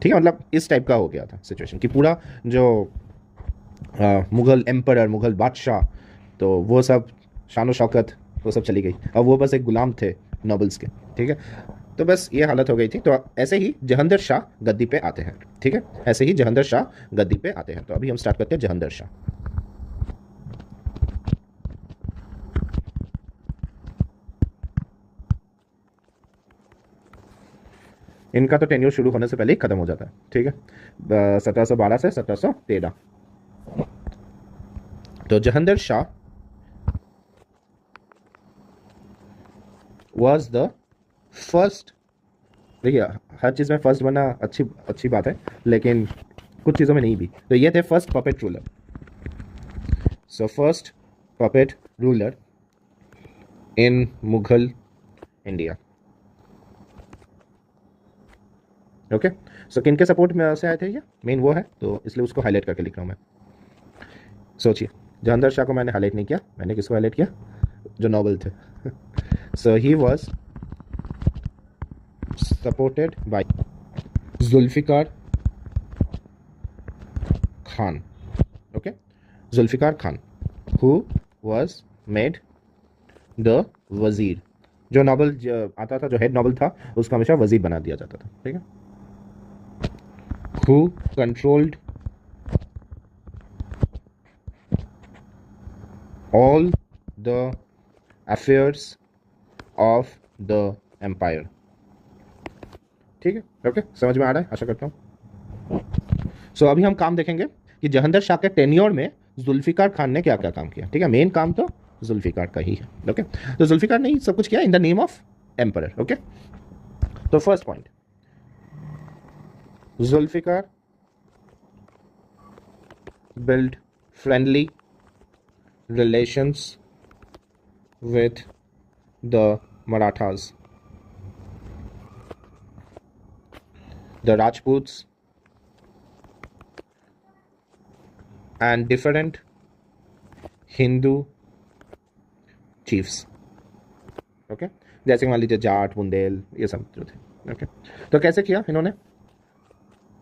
ठीक है, मतलब इस टाइप का हो गया था सिचुएशन कि पूरा जो मुग़ल एम्परर, मुग़ल बादशाह, तो वो सब शान शौकत वो सब चली गई, और वो बस एक गुलाम थे नॉबल्स के। ठीक है, तो बस ये हालत हो गई थी। तो ऐसे ही जहांगीर शाह गद्दी पे आते हैं। ठीक है, ऐसे ही जहांगीर शाह गद्दी पे आते हैं। तो अभी हम स्टार्ट करते हैं जहांगीर शाह। इनका तो टेन्योर शुरू होने से पहले ही खत्म हो जाता है। ठीक है, 1712 से 1713। तो Jahangir Shah was the first. देखिए, हर चीज़ में फर्स्ट बनना अच्छी अच्छी बात है, लेकिन कुछ चीज़ों में नहीं भी। तो ये थे first puppet ruler. So first puppet ruler in Mughal India. Okay, so किन के सपोर्ट में से आए थे ये, मेन वो है, तो इसलिए उसको हाईलाइट करके लिख रहा हूँ मैं। सोचिए, जहांगीर शाह को मैंने हाईलाइट नहीं किया, मैंने किसको हाईलाइट किया, जो नॉबल थे। So he was supported by Zulfiqar Khan. Okay, Zulfiqar Khan who was made the wazir. जो नॉबल आता था, जो हेड नॉबल था, उसको हमेशा वजीर बना दिया जाता था। ठीक है, who controlled all the affairs of the empire। ठीक है, ओके, समझ में आ रहा है, आशा करता हूँ। सो अभी हम काम देखेंगे कि जहांगीर शाह के टेन्योर में जुल्फिकार खान ने क्या क्या काम किया। ठीक है, मेन काम तो जुल्फिकार का ही है। ओके, तो जुल्फिकार ने ही सब कुछ किया in the name of emperor. Okay, तो first point, Zulfiqar build friendly relations with the Marathas, the Rajputs, and different Hindu chiefs। Okay, जैसे मान लीजिए जाट, बुंदेल, ये सब जो थे। ओके, तो कैसे किया इन्होंने।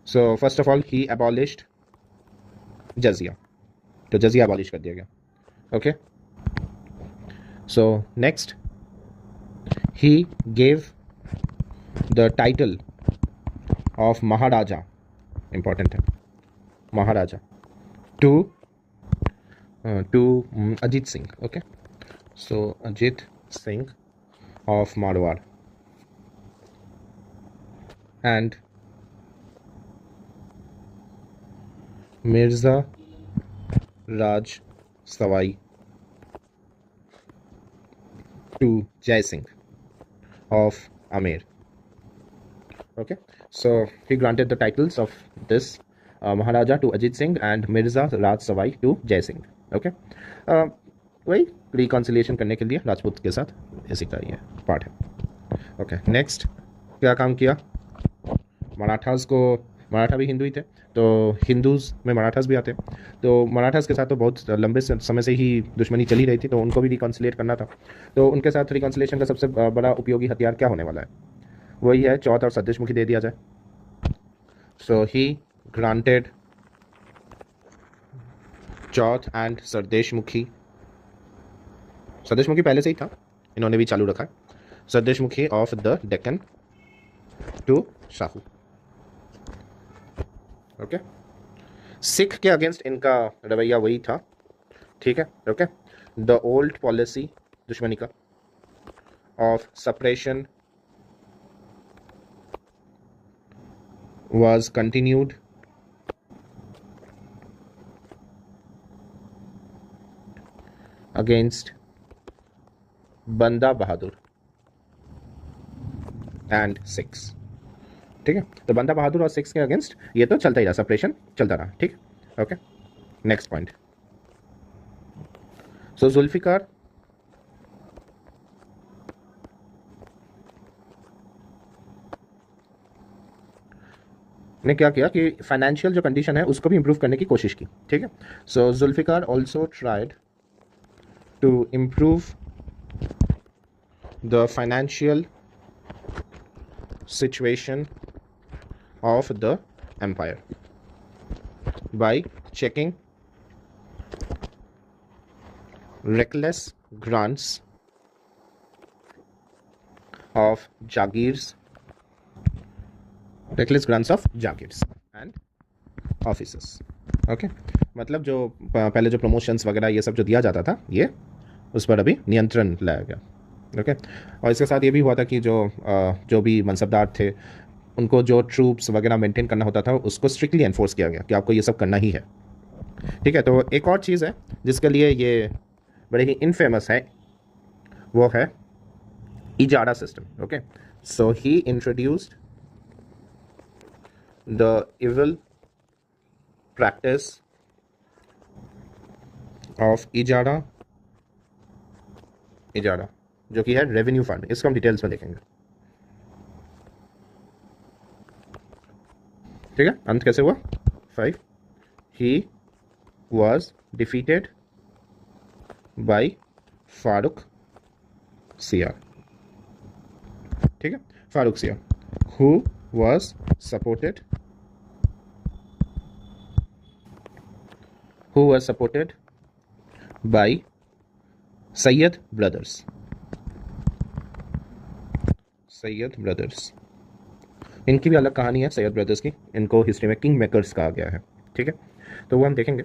So first of all he abolished jizya. तो जजिया अबॉलिश कर दिया गया। Okay, so next he gave the title of Maharaja, important है Maharaja, to Ajit Singh. Okay, so Ajit Singh of Marwar and Mirza Raj Sawai to Jai Singh of Amer। Okay, so he granted the titles of this Maharaja to Ajit Singh and Mirza Raj Sawai to Jai Singh। Okay, वही reconciliation करने के लिए राजपूत के साथ, इसी का ये पार्ट है। ओके, नेक्स्ट क्या काम किया, मराठास को, मराठा भी हिंदू ही थे, तो हिंदूज में मराठास भी आते, तो मराठास के साथ तो बहुत लंबे समय से ही दुश्मनी चली रही थी, तो उनको भी रिकॉन्सिलेट करना था। तो उनके साथ रिकॉन्सिलेशन का सबसे बड़ा उपयोगी हथियार क्या होने वाला है, वही है चौथ और सरदेशमुखी दे दिया जाए। So he granted chauth and sardeshmukhi. Sardeshmukhi पहले से ही था, इन्होंने भी चालू रखा है, sardeshmukhi of the Deccan to Shahu. Okay, Sikh के अगेंस्ट इनका रवैया वही था। ठीक है, ओके, द ओल्ड पॉलिसी दुश्मनी का, of suppression was continued against बंदा बहादुर एंड सिक्स। ठीक है, तो बंदा बहादुर और सिक्स के अगेंस्ट ये तो चलता ही रहा, सप्रेशन चलता रहा। ठीक, ओके। नेक्स्ट पॉइंट, सो जुल्फिकार ने क्या किया कि फाइनेंशियल जो कंडीशन है उसको भी इंप्रूव करने की कोशिश की। ठीक है, so Zulfiqar also tried to improve the financial situation of the empire by checking reckless grants of jagirs and officers। Okay, मतलब जो पहले जो प्रमोशंस वगैरह ये सब जो दिया जाता था, ये उस पर अभी नियंत्रण लाया गया। ओके, और इसके साथ ये भी हुआ था कि जो भी मनसबदार थे उनको जो ट्रूप्स वगैरह मेंटेन करना होता था उसको स्ट्रिक्टली एनफोर्स किया गया कि आपको ये सब करना ही है। ठीक है, तो एक और चीज़ है जिसके लिए ये बड़े ही इनफेमस है, वो है ijara system. Okay, so he introduced the evil practice of ijara जो कि है रेवेन्यू फार्मिंग। इसको हम डिटेल्स में देखेंगे। ठीक है, अंत कैसे हुआ? 5, he was defeated by Farooq सियार। ठीक है, फारूक सियार who was supported bye Syed brothers. इनकी भी अलग कहानी है सैयद ब्रदर्स की, इनको हिस्ट्री में किंग मेकर्स कहा गया है। ठीक है, तो वो हम देखेंगे।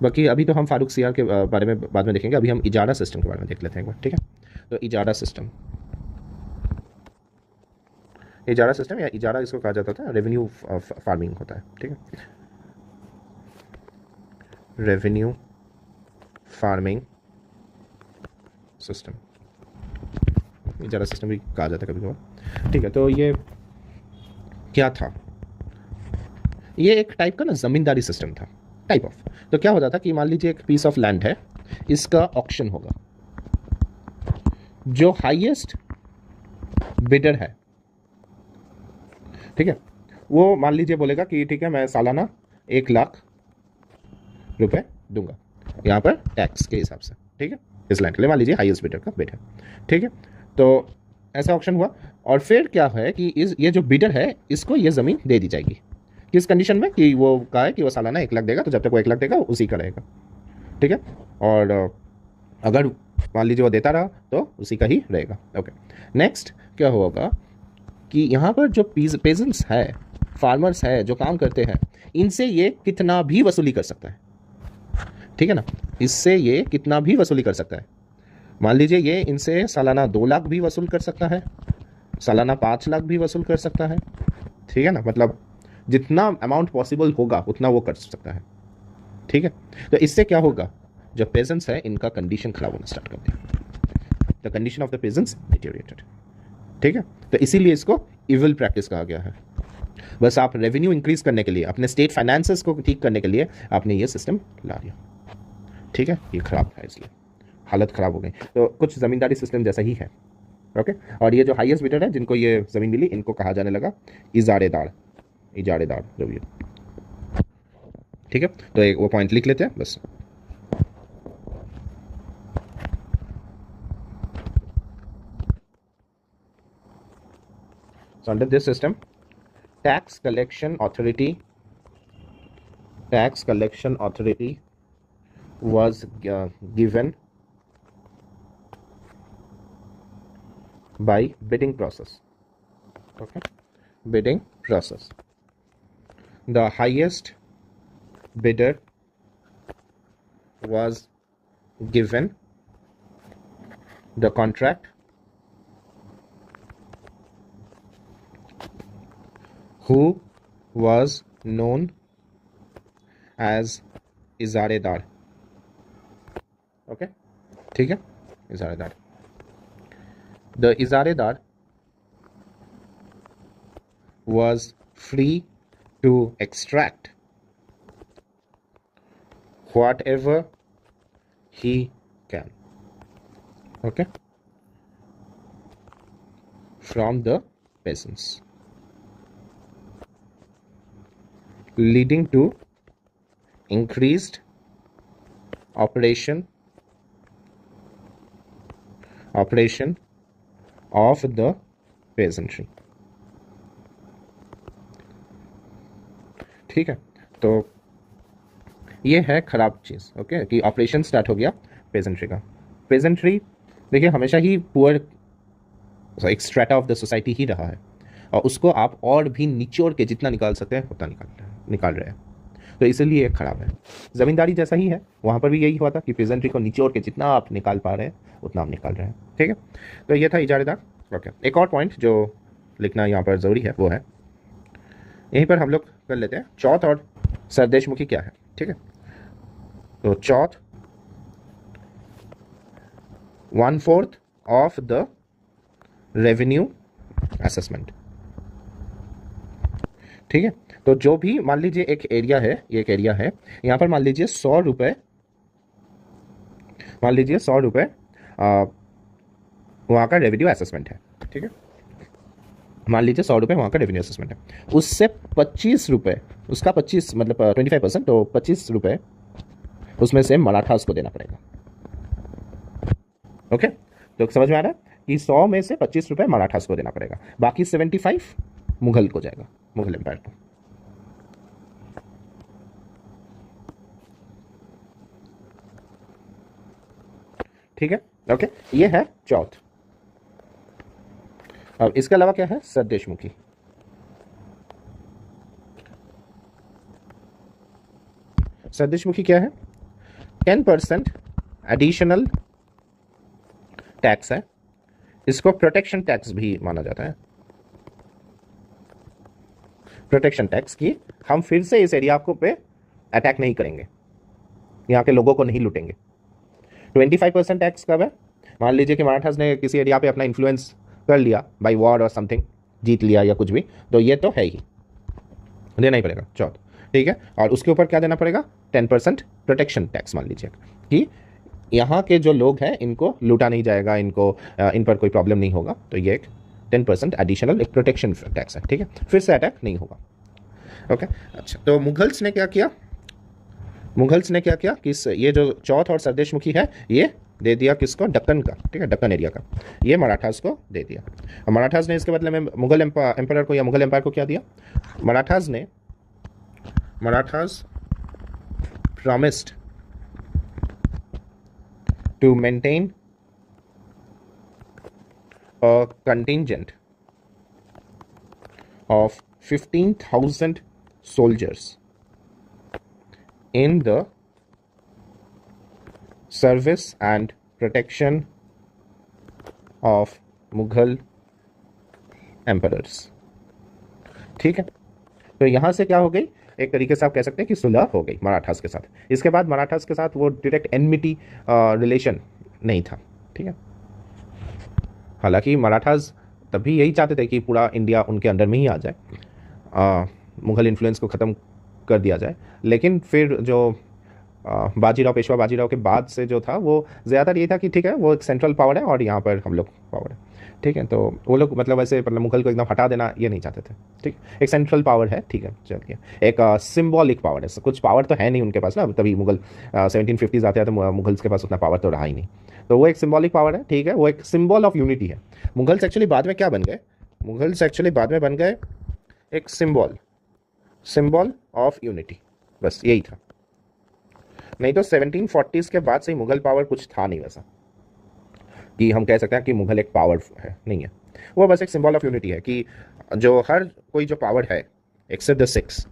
बाकी अभी तो हम फारूक सियार के बारे में बाद में देखेंगे, अभी हम इजारा सिस्टम के बारे में देख लेते हैं एक बार। ठीक है, तो इजारा सिस्टम या इजारा इसको कहा जाता था, रेवेन्यू फार्मिंग होता है। ठीक है, रेवेन्यू फार्मिंग सिस्टम, इजारा सिस्टम भी कहा जाता है कभी कभार। ठीक है, तो ये क्या था? ये एक टाइप का ना जमींदारी सिस्टम था, टाइप ऑफ। तो क्या होता था कि मान लीजिए एक पीस ऑफ लैंड है, इसका ऑक्शन होगा, जो हाईएस्ट बिडर है, ठीक है, वो मान लीजिए बोलेगा कि ठीक है मैं सालाना 1,00,000 रुपए दूंगा यहाँ पर टैक्स के हिसाब से। ठीक है, इस लैंड के लिए मान लीजिए हाईएस्ट बिडर का बिड है। ठीक है, तो ऐसा ऑक्शन हुआ और फिर क्या है कि ये जो बिडर है इसको ये ज़मीन दे दी जाएगी। किस कंडीशन में? कि वो कहा है कि वो सालाना 1,00,000 देगा, तो जब तक वो 1,00,000 देगा उसी का रहेगा। ठीक है, और अगर मान लीजिए वो देता रहा तो उसी का ही रहेगा। ओके, नेक्स्ट क्या होगा कि यहाँ पर जो पेजेंट्स है, फार्मर्स है, जो काम करते हैं, इनसे ये कितना भी वसूली कर सकता है। ठीक है ना, इससे ये कितना भी वसूली कर सकता है। मान लीजिए ये इनसे सालाना 2,00,000 भी वसूल कर सकता है, सालाना 5,00,000 भी वसूल कर सकता है। ठीक है ना, मतलब जितना अमाउंट पॉसिबल होगा उतना वो कर सकता है। ठीक है, तो इससे क्या होगा, जो पेजेंट्स है इनका कंडीशन खराब होना स्टार्ट कर दिया, the condition of the peasants deteriorated. ठीक है, तो इसीलिए इसको इविल प्रैक्टिस कहा गया है। बस आप रेवेन्यू इंक्रीज करने के लिए, अपने स्टेट फाइनेंसेस को ठीक करने के लिए आपने ये सिस्टम ला दिया। ठीक है, ये खराब था, इसलिए हालत ख़राब हो गई। तो कुछ ज़मींदारी सिस्टम जैसा ही है। ओके, और ये जो हाईएस्ट बिडर है जिनको ये ज़मीन मिली, इनको कहा जाने लगा इजारेदार जो ये। ठीक है, तो एक वो पॉइंट लिख लेते हैं बस। So under this system, tax collection authority was given by bidding process. Okay, bidding process. The highest bidder was given the contract who was known as ijaradar. Okay, ठीक है, ijaradar. The ijaradar was free to extract whatever he can, okay, from the peasants, leading to increased operation of the peasantry। ठीक है, तो ये है खराब चीज़, okay, कि operation start हो गया पेजेंट्री का। पेजेंट्री देखिए हमेशा ही पुअर एक स्ट्रेटा ऑफ द सोसाइटी ही रहा है, और उसको आप और भी निचोड़ के जितना निकाल सकते हैं उतना निकाल रहे हैं, तो इसलिए ये खराब है। ज़मींदारी जैसा ही है, वहाँ पर भी यही हुआ था कि पेजेंट्री को निचोड़ के जितना आप निकाल पा रहे हैं उतना आप निकाल रहे हैं। ठीक है, तो ये था इजारेदार। ओके, एक और पॉइंट जो लिखना यहाँ पर ज़रूरी है वो है, यहीं पर हम लोग कर लेते हैं, चौथ और सरदेशमुखी क्या है। ठीक है, तो चौथ 1/4 ऑफ द रेवेन्यू असेसमेंट। ठीक है, तो जो भी मान लीजिए एक एरिया है, ये एक एरिया है, यहाँ पर मान लीजिए 100 रुपये, मान लीजिए 100 रुपये वहाँ का रेवेन्यू असेसमेंट है। ठीक है, मान लीजिए 100 रुपये वहाँ का रेवेन्यू असेसमेंट है, उससे 25 रुपये, उसका 25 मतलब 25%, तो 25 रुपये उसमें से मराठास को देना पड़ेगा। ओके, तो समझ में आ रहा है कि 100 में से 25 रुपये मराठास को देना पड़ेगा, बाकी 75 मुगल को जाएगा, मुगल एम्पायर को। ठीक है, ओके, ये है चौथ। अब इसके अलावा क्या है, सरदेशमुखी। सरदेशमुखी क्या है, 10% एडिशनल टैक्स है, इसको प्रोटेक्शन टैक्स भी माना जाता है। प्रोटेक्शन टैक्स की हम फिर से इस एरिया को पे अटैक नहीं करेंगे, यहाँ के लोगों को नहीं लूटेंगे। 25% टैक्स कब है, मान लीजिए कि मराठास ने किसी एरिया पे अपना इन्फ्लुएंस कर लिया बाय वॉर और समथिंग, जीत लिया या कुछ भी, तो ये तो है ही, देना ही पड़ेगा चौथ। ठीक है, और उसके ऊपर क्या देना पड़ेगा, 10% प्रोटेक्शन टैक्स। मान लीजिए कि यहाँ के जो लोग हैं इनको लूटा नहीं जाएगा, इनको इन पर कोई प्रॉब्लम नहीं होगा, तो ये एक 10% एडिशनल एक प्रोटेक्शन टैक्स है। ठीक है, फिर से अटैक नहीं होगा। ओके, अच्छा, तो मुगल्स ने क्या किया, मुगल्स ने क्या किया कि ये जो चौथ और सरदेशमुखी है ये दे दिया किसको, दक्कन का। ठीक है, दक्कन एरिया का ये मराठास को दे दिया। और मराठास ने इसके बदले में मुगल एम्पायर को या मुगल एम्पायर को क्या दिया, Marathas promised to maintain a contingent of 15,000 soldiers in the service and protection of Mughal emperors। ठीक है, तो यहाँ से क्या हो गई, एक तरीके से आप कह सकते हैं कि सुलह हो गई मराठास के साथ। इसके बाद मराठास के साथ वो डायरेक्ट एनमिटी रिलेशन नहीं था। ठीक है, हालांकि मराठास तभी यही चाहते थे कि पूरा इंडिया उनके अंडर में ही आ जाए, मुगल इन्फ्लुएंस को ख़त्म कर दिया जाए, लेकिन फिर जो बाजीराव, पेशवा बाजीराव के बाद से जो था वो ज़्यादातर ये था कि ठीक है वो एक सेंट्रल पावर है और यहाँ पर हम लोग पावर है। ठीक है, तो वो लोग मतलब वैसे मतलब मुगल को एकदम हटा देना ये नहीं चाहते थे। ठीक, एक सेंट्रल पावर है, ठीक है, चलिए, एक सिंबॉलिक पावर है, कुछ पावर तो है नहीं उनके पास ना, तभी मुगल 1750s आते हैं तो मुगल्स के पास उतना पावर तो रहा ही नहीं, तो वो एक सिंबॉलिक पावर है। ठीक है, वो एक सिंबल ऑफ यूनिटी है। मुगल्स एक्चुअली बाद में क्या बन गए, मुगल्स एक्चुअली बाद में बन गए एक सिंबल ऑफ यूनिटी, बस यही था। नहीं तो 1740s के बाद से ही मुगल पावर कुछ था नहीं वैसा कि हम कह सकते हैं कि मुगल एक पावर है, नहीं है, वो बस एक सिंबल ऑफ यूनिटी है कि जो हर कोई जो पावर है एक्सेप्ट द 6,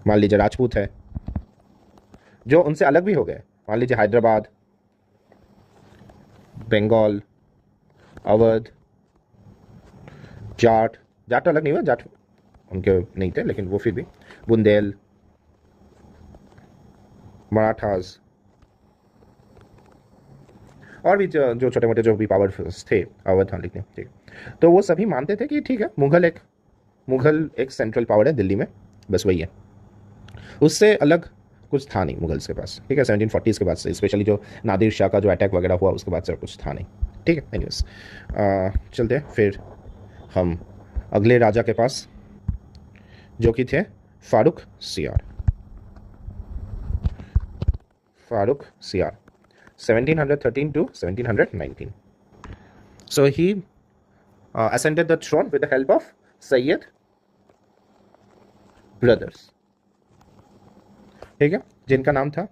मान लीजिए राजपूत है, जो उनसे अलग भी हो गए, मान लीजिए हैदराबाद, बंगाल, अवध, जाट, जाट तो अलग नहीं हुआ, जाट उनके नहीं थे लेकिन वो फिर भी, बुंदेल, मराठास, और भी जो छोटे मोटे जो भी पावर थे अवध, हाँ लिखने ठीक। तो वो सभी मानते थे कि ठीक है, मुगल एक सेंट्रल पावर है दिल्ली में, बस वही है, उससे अलग कुछ था नहीं मुगल्स के पास। ठीक है, 1740s के बाद से, स्पेशली जो नादिर शाह का जो अटैक वगैरह हुआ उसके बाद से कुछ था नहीं। ठीक है, एनीवेज चलते हैं फिर हम अगले राजा के पास, जो कि थे फारूक सियार। फारूक सियार 1713 to 1719. So he ascended the throne with the help of Sayyid brothers. ठीक है, जिनका नाम था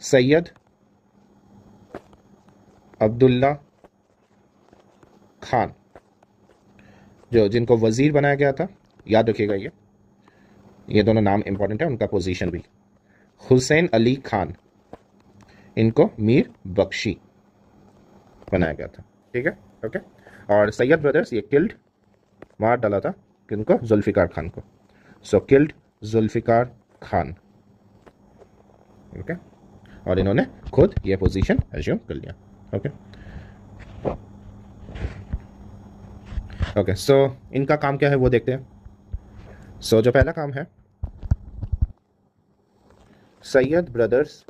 सैयद अब्दुल्ला खान, जो जिनको वजीर बनाया गया था। याद रखिएगा ये दोनों नाम इंपॉर्टेंट है, उनका पोजीशन भी। हुसैन अली खान, इनको मीर बख्शी बनाया गया था। ठीक है, ओके। और सैयद ब्रदर्स ये किल्ड, मार डाला था किनको, जुल्फिकार खान को। सो किल्ड जुल्फिकार खान, ओके। और इन्होंने खुद ये पोजीशन एज्यूम कर लिया। ओके ओके, सो इनका काम क्या है वो देखते हैं। सो जो पहला काम है, Sayyid brothers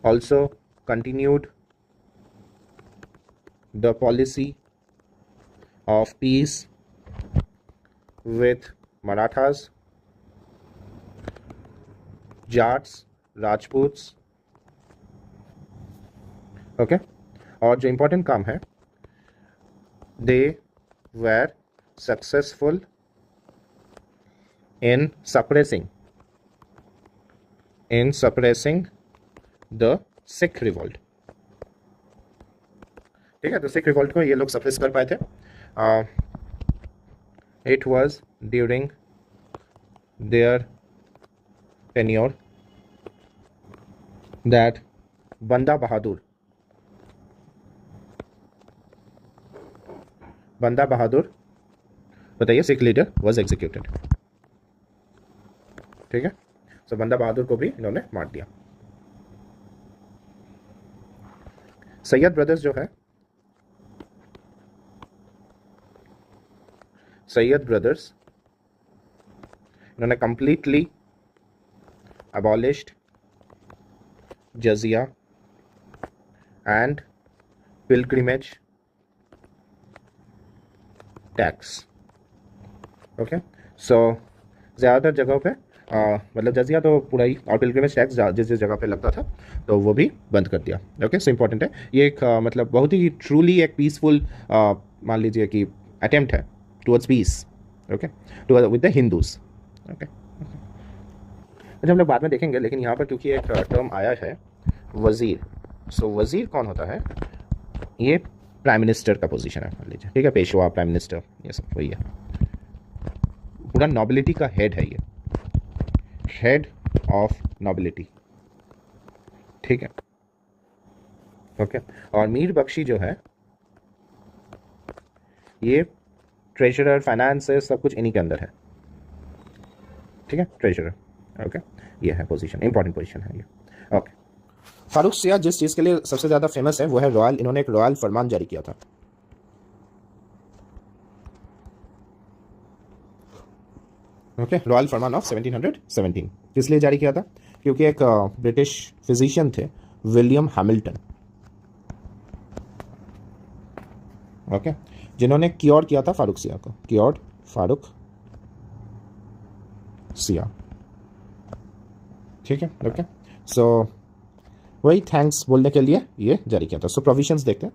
also continued the policy of peace with Marathas, Jats, Rajputs, okay। और जो important काम है, they were successful in suppressing the Sikh revolt. ठीक है, तो सिख रिवॉल्ट को ये लोग सप्रेस कर पाए थे। It was during their tenure that बंदा बहादुर बताइए, सिख लीडर वॉज एग्जीक्यूटेड। ठीक है, तो बंदा बहादुर को भी इन्होंने मार दिया। सैयद ब्रदर्स जो है, सैयद ब्रदर्स इन्होंने completely abolished jizya and pilgrimage tax. Okay, so ज़्यादातर जगहों पे मतलब जजिया तो पूरा ही, और पिलग्रिमेज टैक्स जिस जिस जगह पे लगता था तो वो भी बंद कर दिया। ओके, सो इम्पॉर्टेंट है ये एक मतलब बहुत ही ट्रूली एक पीसफुल मान लीजिए कि अटेम्प्ट है towards peace, okay, to with the Hindus. Okay, अच्छा हम लोग बाद में देखेंगे, लेकिन यहाँ पर क्योंकि एक टर्म आया है वज़ीर, सो वज़ीर कौन होता है? ये प्राइम मिनिस्टर का पोजीशन है मान लीजिए। ठीक है, पेशवा, प्राइम मिनिस्टर, ये सब वही है, पूरा नॉबिलिटी का हेड है ये, हेड ऑफ नॉबिलिटी। ठीक है, ओके। और मीर बख्शी जो है ये ट्रेजरर, फाइनेंस, सब कुछ इन्हीं के अंदर है। ठीक है, ट्रेजरर, ओके, ये है पोजीशन, इंपॉर्टेंट पोजीशन है ये। ओके, फारूक सियार जिस चीज़ के लिए सबसे ज़्यादा फेमस है वो है रॉयल, इन्होंने एक रॉयल फरमान जारी किया था। ओके, रॉयल फरमान ऑफ 1717 किस लिए जारी किया था? क्योंकि एक ब्रिटिश फिजिशियन थे विलियम हैमिल्टन, ओके, जिन्होंने क्योर किया था फारूक सियार को, क्योर्ड फारूक सियार। ठीक है, ओके, सो वही थैंक्स बोलने के लिए ये जारी किया था। सो प्रोविजंस देखते हैं।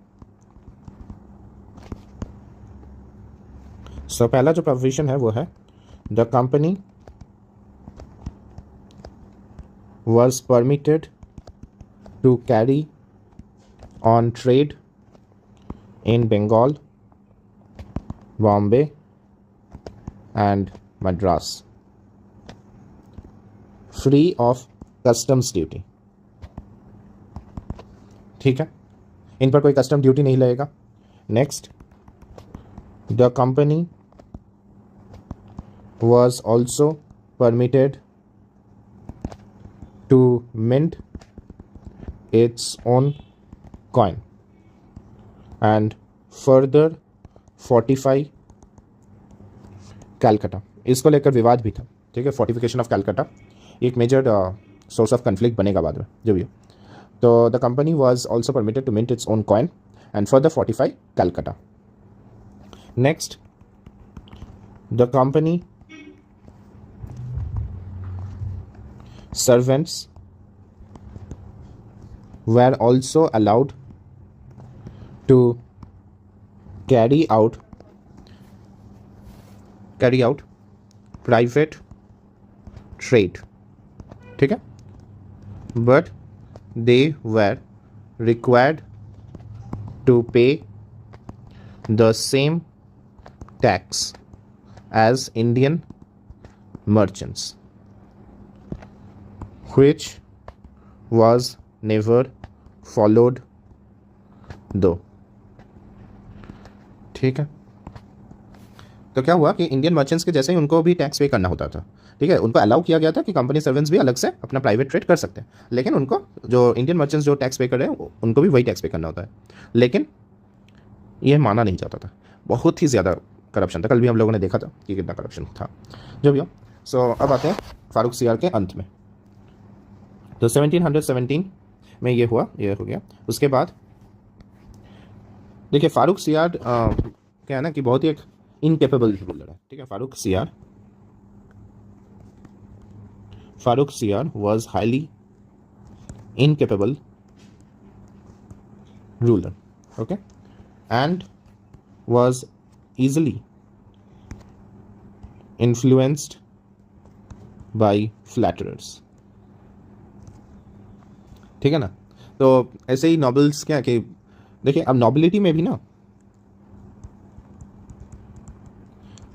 सो पहला जो प्रोविजन है वो है the company was permitted to carry on trade in Bengal, Bombay and Madras free of customs duty। ठीक है, इन पर कोई कस्टम ड्यूटी नहीं लगेगा। Next, the company was also permitted to mint its own coin and further fortify Calcutta. इसको लेकर विवाद भी था, ठीक है। फोर्टिफिकेशन ऑफ कैलकाटा एक मेजर सोर्स ऑफ कन्फ्लिक्ट बनेगा बाद में, जो भी हो। तो the company was also permitted to mint its own coin and further fortify Calcutta. Next, the company servants were also allowed to carry out private trade, ठीक है, but they were required to pay the same tax as Indian merchants, which was never followed though, ठीक है। तो क्या हुआ कि Indian merchants के जैसे ही उनको भी टैक्स पे करना होता था, ठीक है। उनको अलाउ किया गया था कि कंपनी सर्वेंट्स भी अलग से अपना प्राइवेट ट्रेड कर सकते हैं, लेकिन उनको जो इंडियन मर्चेंट्स जो टैक्स पे कर रहे हैं उनको भी वही टैक्स पे करना होता है, लेकिन यह माना नहीं जाता था। बहुत ही ज़्यादा करप्शन था, कल भी हम लोगों ने देखा था कि कितना करप्शन था, जो भी हो। सो अब आते हैं फारूक सियार के अंत में। तो 1717 में ये हुआ, ये हो गया। उसके बाद देखिए फारूक सियार क्या है ना कि बहुत ही एक इनकेपेबल रूलर है, ठीक है। फारूक सियार was highly incapable ruler, okay, and was easily influenced by flatterers, ठीक है ना। तो ऐसे ही नॉबल्स क्या कि देखिए अब नॉबिलिटी में भी ना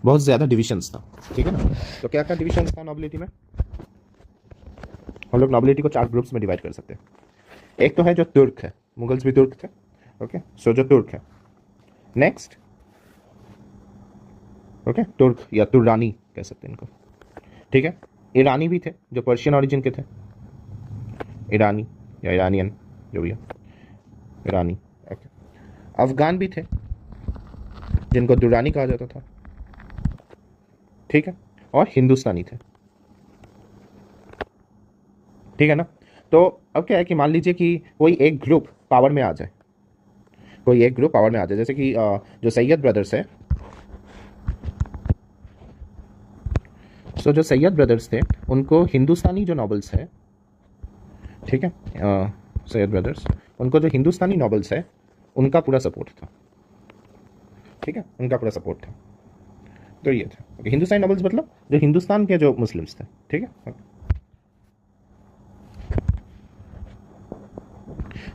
बहुत ज़्यादा डिविजन्स था, ठीक है ना। तो क्या क्या डिविजन्स था नॉबिलिटी में? हम लोग नॉबिलिटी को 4 ग्रुप्स में डिवाइड कर सकते हैं। एक तो है जो तुर्क है, मुगल्स भी तुर्क थे, ओके। सो जो तुर्क है। नेक्स्ट, ओके, तुर्क या तुर्रानी कह सकते हैं इनको, ठीक है। ईरानी भी थे जो पर्शियन ओरिजिन के थे, ईरानी या ईरानियन जो भी है, ईरानी, ओके। अफगान भी थे जिनको दुरानी कहा जाता था, ठीक है। और हिंदुस्तानी थे, ठीक है ना। तो अब क्या है कि मान लीजिए कि कोई एक ग्रुप पावर में आ जाए, जैसे कि जो सैयद ब्रदर्स है, तो जो सैयद ब्रदर्स थे उनको हिंदुस्तानी जो नॉवेल्स है, ठीक है, सैयद ब्रदर्स, उनको जो हिंदुस्तानी नॉवेल्स है उनका पूरा सपोर्ट था, ठीक है, उनका पूरा सपोर्ट था। तो ये था हिंदुस्तानी नॉवेल्स, मतलब जो हिंदुस्तान के जो मुस्लिम्स थे, ठीक है।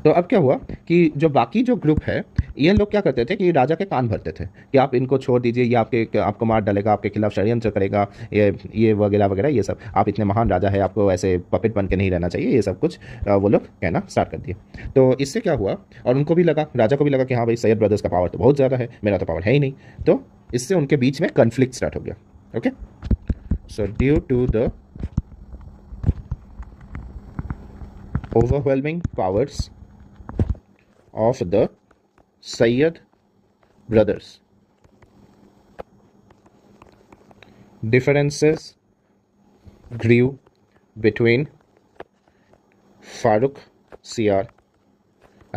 तो अब क्या हुआ कि जो बाकी जो ग्रुप है, ये लोग क्या करते थे कि राजा के कान भरते थे कि आप इनको छोड़ दीजिए, ये आपको मार डालेगा, आपके खिलाफ षड्यंत्र करेगा, ये वगैरह वगैरह, ये सब, आप इतने महान राजा है, आपको ऐसे पपेट बन के नहीं रहना चाहिए, ये सब कुछ वो लोग कहना स्टार्ट कर दिए। तो इससे क्या हुआ, और उनको भी लगा, राजा को भी लगा कि हाँ भाई सैयद ब्रदर्स का पावर तो बहुत ज़्यादा है, मेरा तो पावर है ही नहीं। तो इससे उनके बीच में कन्फ्लिक्ट स्टार्ट हो गया, okay. So due to the overwhelming powers of the Sayyid brothers, differences grew between Farooq Siyar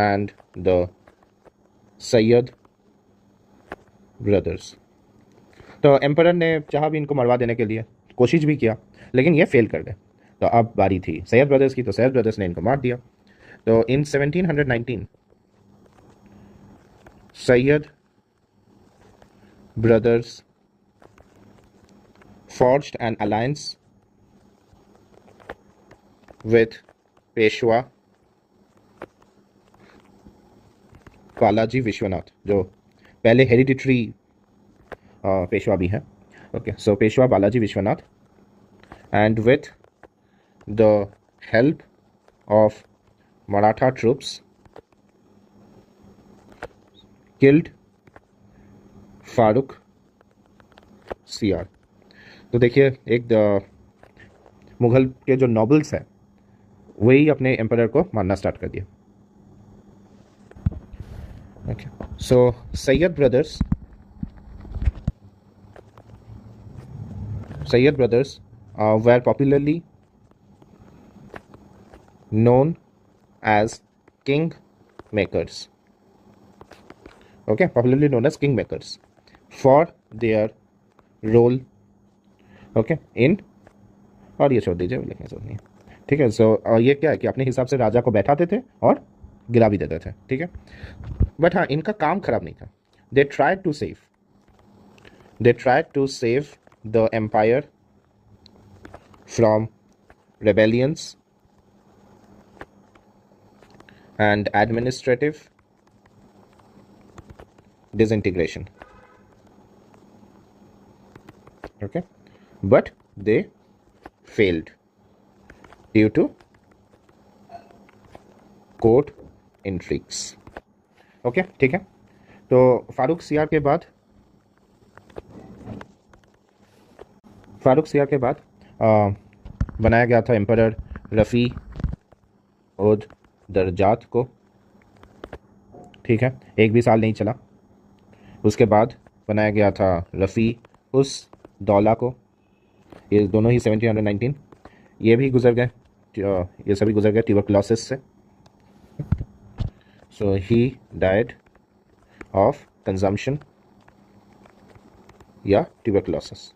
and the Sayyid brothers. तो एम्परर ने चाहा भी इनको मरवा देने के लिए कोशिश भी किया, लेकिन ये फेल कर गए। तो अब बारी थी सैयद ब्रदर्स की, तो सैयद ब्रदर्स ने इनको मार दिया। तो इन 1719 Syed brothers forged an alliance with Peshwa Balaji Vishwanath, जो पहले हेरिडिटरी पेशवा भी हैं, okay. So Peshwa Balaji Vishwanath, and with the help of Maratha troops killed Farooq CR. तो देखिए एक मुगल के जो नॉबल्स हैं वही अपने एम्परर को मानना स्टार्ट कर दिया। Okay, so Syed brothers were popularly known as king makers. Okay, popularly known as king makers for their role, okay, in, और ये छोड़ दीजिए, लिखने जरूरत नहीं है, ठीक है। सो ये क्या है कि अपने हिसाब से राजा को बैठाते थे और गिरा भी देते थे, ठीक है। बट हाँ, इनका काम खराब नहीं था। They tried to save the empire from rebellions and administrative disintegration, okay, but they failed due to court intrigues, okay, ठीक है। तो फारूक सीआर के बाद बनाया गया था एम्परर रफ़ी उद दरजात को, ठीक है। एक भी साल नहीं चला। उसके बाद बनाया गया था रफ़ी उस दौला को। ये दोनों ही 1719, ये भी गुजर गए, ये सभी गुजर गए ट्यूबरक्लोसिस से। सो ही डाइड ऑफ कंजम्पशन या ट्यूबरक्लोसिस,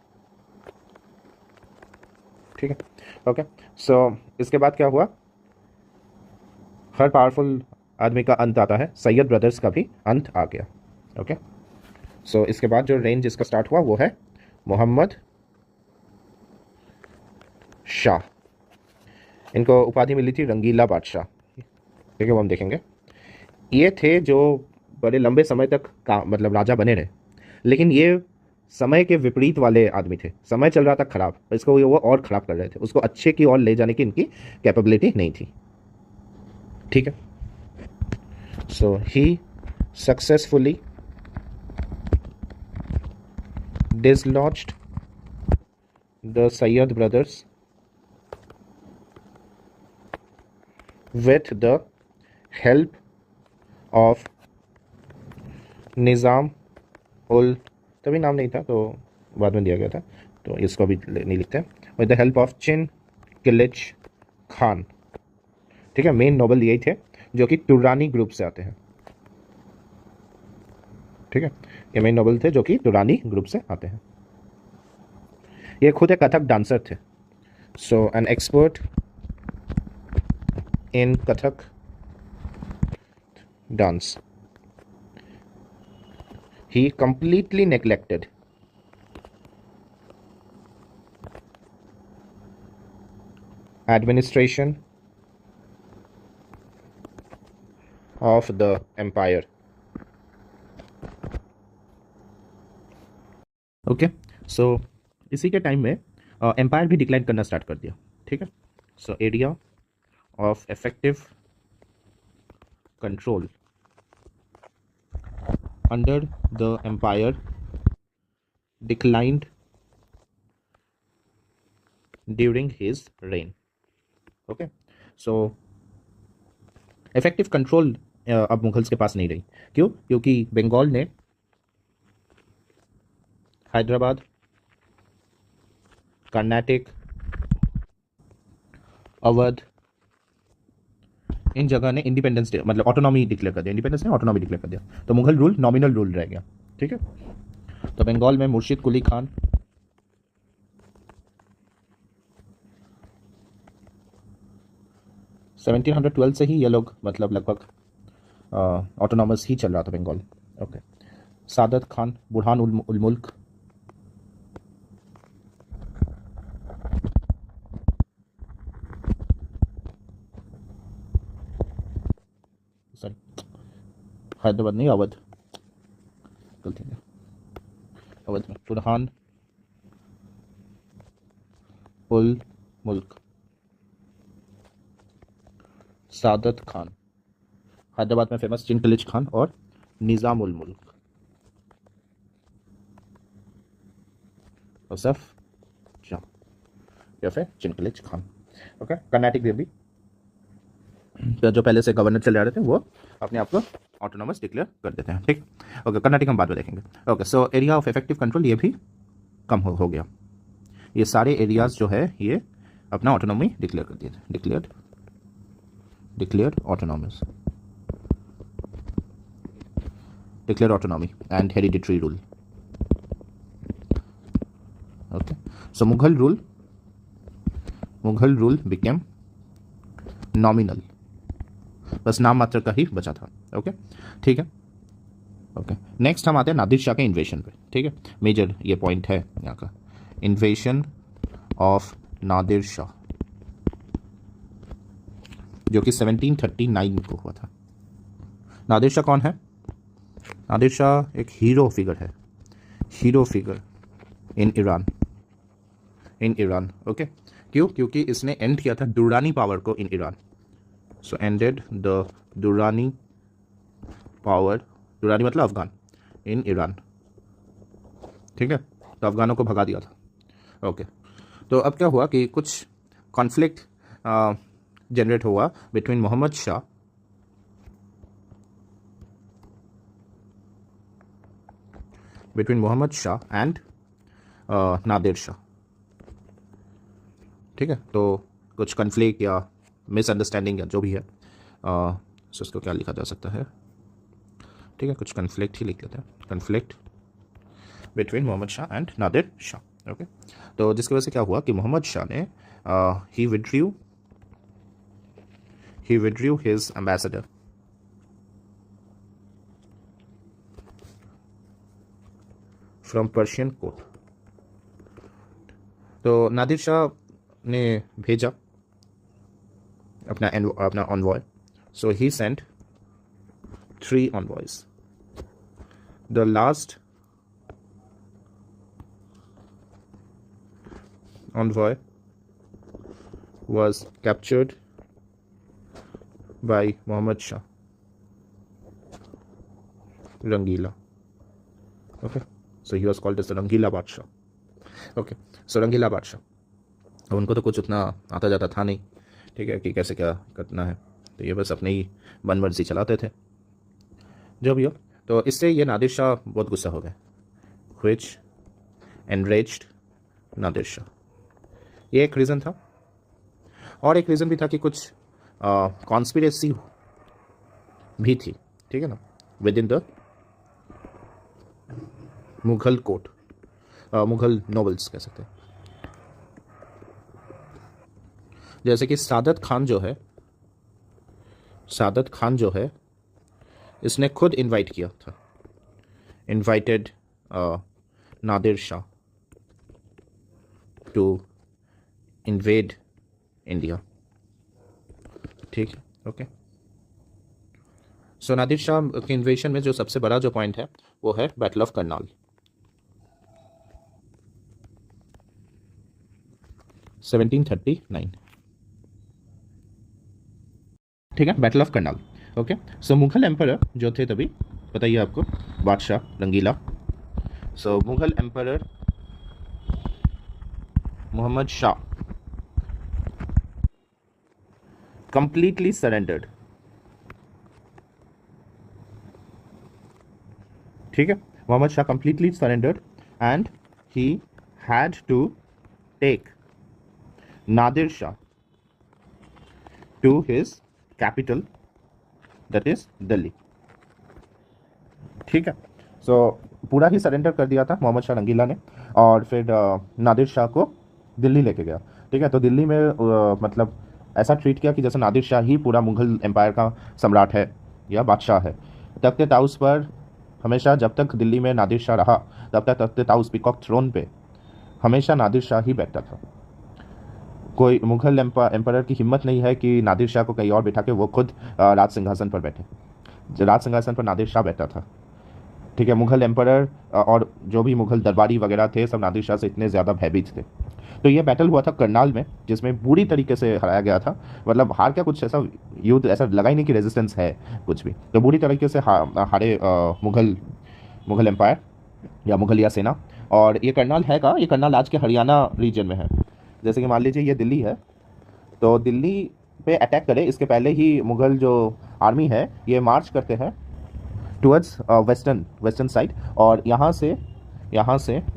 ठीक है। ओके, सो इसके बाद क्या हुआ, हर पावरफुल आदमी का अंत आता है, सैयद ब्रदर्स का भी अंत आ गया। ओके, सो इसके बाद जो रेंज जिसका स्टार्ट हुआ वो है मोहम्मद शाह। इनको उपाधि मिली थी रंगीला बादशाह, ठीक है, वो हम देखेंगे। ये थे जो बड़े लंबे समय तक का मतलब राजा बने रहे, लेकिन ये समय के विपरीत वाले आदमी थे। समय चल रहा था खराब, इसको वो और ख़राब कर रहे थे, उसको अच्छे की ओर ले जाने की इनकी कैपेबिलिटी नहीं थी, ठीक है। So he successfully dislodged the Sayyid brothers with the help of Nizam ul, तभी नाम नहीं था तो बाद में दिया गया था, तो इसको भी नहीं लिखते हैं, विद द हेल्प ऑफ चिन किलिच खान, ठीक है। मेन नोबल यही थे जो कि तुरानी ग्रुप से आते हैं, ठीक है। ये मेन नोबल थे जो कि तुरानी ग्रुप से आते हैं। ये खुद एक कथक डांसर थे। So an expert in Kathak dance, he completely neglected administration of the empire. Okay, so इसी के टाइम में एम्पायर भी डिक्लाइन करना स्टार्ट कर दिया, ठीक है। So area of effective control under the empire declined during his reign. Okay, so effective control अब मुगल्स के पास नहीं रही। क्यों? क्योंकि बंगाल ने हैदराबाद, कर्नाटक, अवध, इन जगह ने इंडिपेंडेंस मतलब ऑटोनॉमी डिक्लेयर कर दिया, इंडिपेंडेंस ने ऑटोनॉमी डिक्लेयर कर दिया, तो मुगल रूल नॉमिनल रूल रह गया, ठीक है। तो बंगाल में मुर्शिद कुली खान, सेवनटीन 1712 से ही ये लोग मतलब लगभग ऑटोनॉमस ही चल रहा था बंगाल। ओके, सादत खान, बुरहान उल मुल्क, सॉरी हैदराबाद नहीं, अवध, गलती है, अवध में बुरहान उल मुल्क, सादत खान, हैदराबाद में फेमस चिन किलिच खान, और निज़ामुल मुल्क यूसुफ शाह या फिर चिनकलिज खान। ओके, कर्नाटिक भी तो जो पहले से गवर्नर चले आ रहे थे वो अपने आप को ऑटोनॉमस डिक्लेयर कर देते हैं। ठीक, ओके, कर्नाटिक हम बाद में देखेंगे। Okay, so area of effective control ये भी कम हो गया। ये सारे एरियाज जो है ये अपना ऑटोनॉमी डिक्लेयर कर दिए थे, declared autonomous, declare autonomy and hereditary rule. Okay, so Mughal rule became nominal, बस नाम मात्र का ही बचा था। ओके, ठीक है। ओके, नेक्स्ट हम आते हैं नादिर शाह के इन्वेशन पे। ठीक है, मेजर ये पॉइंट है यहाँ का, इन्वेशन ऑफ नादिर शाह जो कि 1739 को हुआ था। नादिर शाह कौन है? नादिर शाह एक hero figure in Iran. Okay, क्यों? क्योंकि इसने एंड किया था दुरानी पावर को in Iran. So ended the Durrani power, Durrani मतलब अफगान, इन ईरान। ठीक है, तो अफगानों को भगा दिया था। ओके, तो अब क्या हुआ कि कुछ कॉन्फ्लिक्ट जनरेट हुआ बिटवीन मोहम्मद शाह एंड नादिर शाह। ठीक है, तो कुछ कन्फ्लिक्ट या मिसअंडरस्टैंडिंग या जो भी है, सो उसको क्या लिखा जा सकता है? ठीक है, कुछ कन्फ्लिक्ट ही लिख लेते हैं, conflict between Mohammad Shah and Nadir Shah. Okay, तो जिसकी वजह से क्या हुआ कि मोहम्मद शाह ने ही withdrew his ambassador from Persian court. तो नादिर शाह ने भेजा अपना ऑनवॉय। सो ही Saint 3 envoys. The last envoy was captured by Muhammad Shah, Rangila. Okay, so he was called as the Rangila Badshah. Okay, so Rangila Badshah, उनको तो कुछ उतना आता जाता था नहीं, ठीक है, कि कैसे क्या करना है, तो ये बस अपनी ही मनमर्जी चलाते थे, जो भी हो। तो इससे ये नादिर शाह बहुत गुस्सा हो गए, व्हिच एनरेज्ड नादिर शाह। ये एक रीज़न था, और एक रीज़न भी था कि कुछ कॉन्स्पिरेसी भी थी, ठीक है ना, with in the Mughal court, Mughal nobles कह सकते हैं। जैसे कि सादत खान जो है इसने खुद इनवाइट किया था, invited Nadir Shah to invade India. ठीक है, ओके। सो नादिर शाह के इन्वेशन में जो सबसे बड़ा जो पॉइंट है वो है बैटल ऑफ करनाल, 1739। ठीक है, battle of Karnal. Okay, so Mughal emperor जो थे तभी, बताइए आपको, Badshah Rangila. So Mughal emperor Mohammad Shah completely surrendered. ठीक है, Mohammad Shah completely surrendered and he had to take Nadir Shah to his capital, that is Delhi. ठीक है, सो पूरा ही सरेंडर कर दिया था मोहम्मद शाह रंगीला ने, और फिर नादिर शाह को दिल्ली लेके गया। ठीक है, तो दिल्ली में मतलब ऐसा ट्रीट किया कि जैसे नादिर शाह ही पूरा मुगल एम्पायर का सम्राट है या बादशाह है। तख्ते ताउस पर हमेशा, जब तक दिल्ली में नादिर शाह रहा, तब तक तख्ते ताउस पीकॉक थ्रोन पे हमेशा नादिर शाह ही बैठता था। कोई मुगल एम्परर की हिम्मत नहीं है कि नादिर शाह को कहीं और बैठा के वो खुद राज सिंहासन पर बैठे। राज सिंहासन पर नादिर शाह बैठा था। ठीक है, मुगल एम्परर और जो भी मुगल दरबारी वगैरह थे सब नादिर शाह से इतने ज़्यादा भयभीत थे। तो ये बैटल हुआ था करनाल में, जिसमें बुरी तरीके से हराया गया था। मतलब हार क्या, कुछ ऐसा युद्ध ऐसा लगा ही नहीं कि रेजिस्टेंस है कुछ भी। तो बुरी तरीके से हारे मुगल मुगल एम्पायर या मुगलिया सेना। और ये करनाल है का, ये करनाल आज के हरियाणा रीजन में है। जैसे कि मान लीजिए ये दिल्ली है, तो दिल्ली पे अटैक करे इसके पहले ही मुगल जो आर्मी है ये मार्च करते हैं टुवर्ड्स वेस्टर्न साइड। और यहाँ से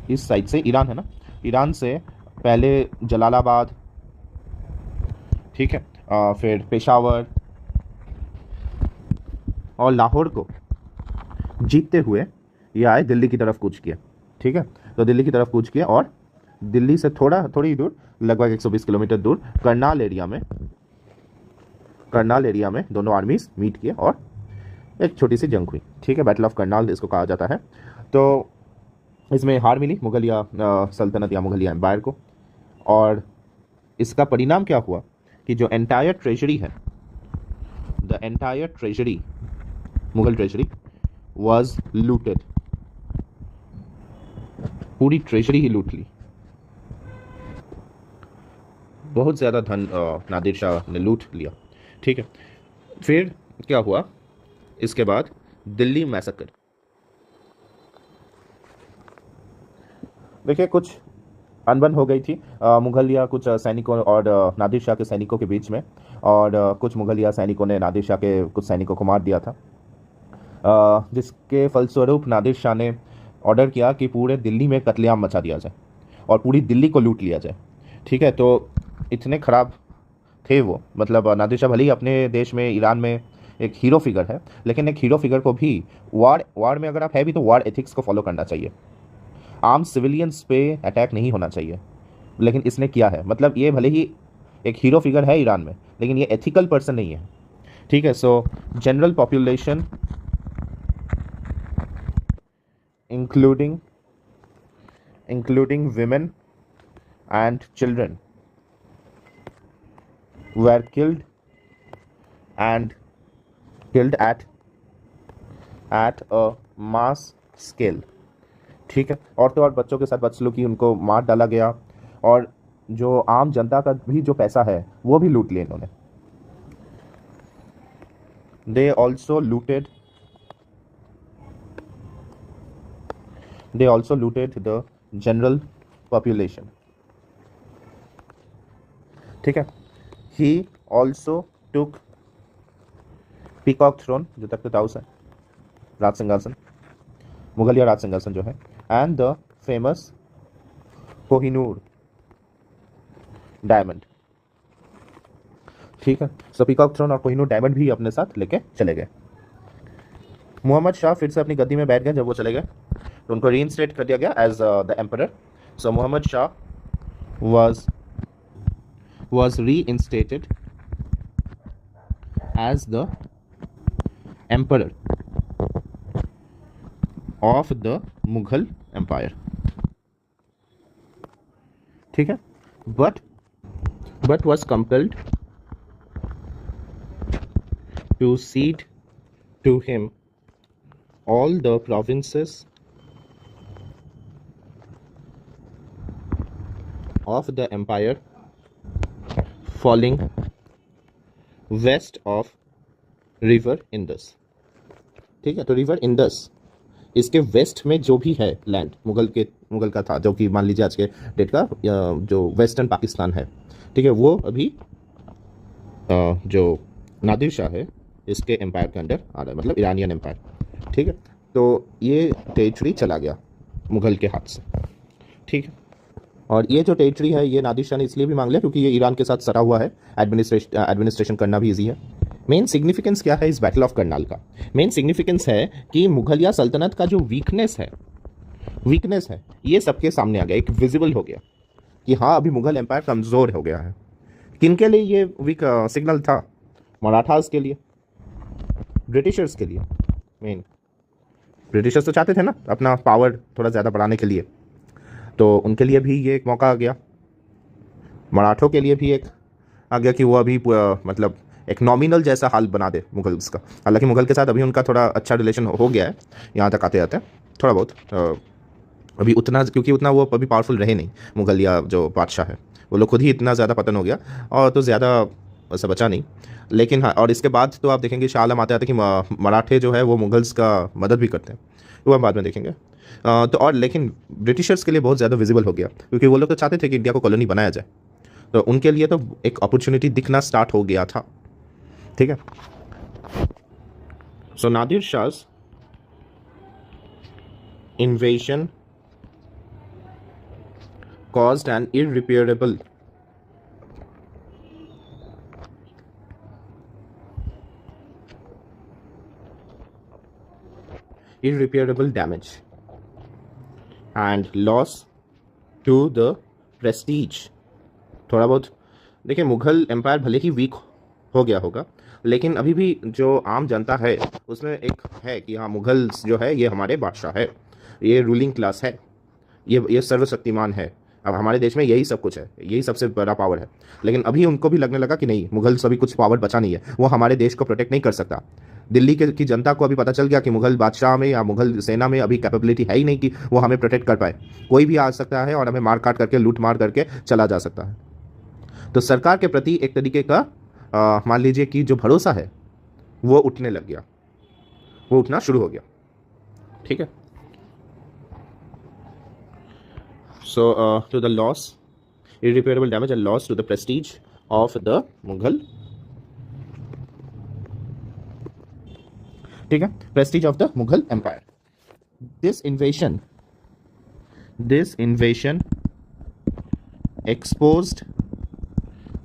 इस साइड से ईरान है ना, ईरान से पहले जलालाबाद, ठीक है, फिर पेशावर और लाहौर को जीतते हुए ये आए, दिल्ली की तरफ कूच किए। ठीक है, तो दिल्ली की तरफ कूच किए और दिल्ली से थोड़ी दूर, लगभग 120 किलोमीटर दूर करनाल एरिया में दोनों आर्मीज मीट किए और एक छोटी सी जंग हुई। ठीक है, बैटल ऑफ करनाल इसको कहा जाता है। तो इसमें हार मिली मुगलिया सल्तनत या मुगलिया एम्पायर को। और इसका परिणाम क्या हुआ कि जो एंटायर ट्रेजरी है, the entire treasury, Mughal treasury was looted. पूरी ट्रेजरी ही लूट ली। बहुत ज़्यादा धन नादिर शाह ने लूट लिया। ठीक है, फिर क्या हुआ इसके बाद, दिल्ली मैसेकर। देखिए कुछ अनबन हो गई थी मुगलिया कुछ सैनिकों और नादिर शाह के सैनिकों के बीच में। और कुछ मुगलिया सैनिकों ने नादिर शाह के कुछ सैनिकों को मार दिया था, जिसके फलस्वरूप नादिर शाह ने ऑर्डर किया कि पूरे दिल्ली में कत्लेआम मचा दिया जाए और पूरी दिल्ली को लूट लिया जाए। ठीक है, तो इतने ख़राब थे वो। मतलब नादिर शाह भले ही अपने देश में, ईरान में एक हीरो फिगर है, लेकिन एक हीरो फिगर को भी वार में अगर आप है भी तो वार एथिक्स को फॉलो करना चाहिए। आम सिविलियंस पे अटैक नहीं होना चाहिए, लेकिन इसने किया है। मतलब ये भले ही एक हीरो फिगर है ईरान में, लेकिन ये एथिकल पर्सन नहीं है। ठीक है, सो general population including women and children were killed at a mass scale। ठीक है, औरतों और बच्चों के साथ बदसलूकी, उनको मार डाला गया। और जो आम जनता का भी जो पैसा है वो भी लूट लिया इन्होंने। they also looted the general population। ठीक है, he also took peacock throne, जो तख्त ताउस है, राज सिंहासन, मुगलिया राज सिंहासन जो है, and the famous Kohinoor diamond. ठीक है, सो पीकॉक थ्रोन और कोहिनूर डायमंड भी अपने साथ लेके चले गए। मोहम्मद शाह फिर से अपनी गद्दी में बैठ गए। जब वो चले गए तो उनको रीइंस्टेट कर दिया गया as the emperor. So Mohammad Shah was reinstated as the emperor of the Mughal Empire। ठीक है, but was compelled to cede to him all the provinces of the empire falling west of river Indus। ठीक है, तो river Indus इसके waste में जो भी है लैंड मुगल का था, जो कि मान लीजिए आज के डेट का जो वेस्टर्न पाकिस्तान है, ठीक है, वो अभी जो नादिर शाह है इसके एम्पायर के अंडर आ रहा है, मतलब ईरानियन एम्पायर। ठीक है, तो ये टेरिटरी चला गया मुगल के हाथ से। ठीक है, और ये जो टेरिटरी है ये नादिर शाह ने इसलिए भी मांग लिया क्योंकि ये ईरान के साथ सटा हुआ है, एडमिनिस्ट्रेशन करना भी ईजी है। मेन सिग्निफिकेंस क्या है इस बैटल ऑफ करनाल का? मेन सिग्निफिकेंस है कि मुगलिया सल्तनत का जो वीकनेस है ये सबके सामने आ गया, एक विजिबल हो गया कि हाँ अभी मुगल एम्पायर कमज़ोर हो गया है। किन के लिए ये वीक सिग्नल था? मराठास के लिए, ब्रिटिशर्स के लिए। मेन ब्रिटिशर्स तो चाहते थे ना अपना पावर थोड़ा ज़्यादा बढ़ाने के लिए, तो उनके लिए भी ये एक मौका आ गया। मराठों के लिए भी एक आ गया कि वो अभी मतलब एक नॉमिनल जैसा हाल बना दे मुगल्स का। हालांकि मुगल के साथ अभी उनका थोड़ा अच्छा रिलेशन हो गया है, यहाँ तक आते आते थोड़ा बहुत अभी उतना, क्योंकि उतना वो अभी पावरफुल रहे नहीं, मुगल या जो बादशाह है वो लोग खुद ही इतना ज़्यादा पतन हो गया, और तो ज़्यादा ऐसा बचा नहीं। लेकिन हाँ, और इसके बाद तो आप देखेंगे शाह आलम आते आते कि मराठे जो है वो मुगल्स का मदद भी करते हैं, वो हम बाद में देखेंगे। तो और लेकिन ब्रिटिशर्स के लिए बहुत ज़्यादा विजिबल हो गया, क्योंकि वो लोग तो चाहते थे कि इंडिया को कॉलोनी बनाया जाए, तो उनके लिए तो एक अपॉर्चुनिटी दिखना स्टार्ट हो गया था। ठीक है। सो Nadir शाह's invasion caused an irreparable damage and loss to the prestige। थोड़ा बहुत देखिए, मुगल एम्पायर भले ही वीक हो गया होगा, लेकिन अभी भी जो आम जनता है उसमें एक है कि हाँ, मुगल्स जो है ये हमारे बादशाह है, ये रूलिंग क्लास है, ये सर्वशक्तिमान है, अब हमारे देश में यही सब कुछ है, यही सबसे बड़ा पावर है। लेकिन अभी उनको भी लगने लगा कि नहीं, मुगल सभी कुछ पावर बचा नहीं है, वो हमारे देश को प्रोटेक्ट नहीं कर सकता। दिल्ली की जनता को अभी पता चल गया कि मुगल बादशाह में या मुगल सेना में अभी कैपेबिलिटी है ही नहीं कि वो हमें प्रोटेक्ट कर पाए, कोई भी आ सकता है और हमें मार काट करके, लूट मार करके चला जा सकता है। तो सरकार के प्रति एक तरीके का मान लीजिए कि जो भरोसा है वो उठने लग गया, वो उठना शुरू हो गया। ठीक है। So to the loss, irreparable damage and loss to the prestige of the Mughal, ठीक है, prestige of the Mughal empire। this invasion exposed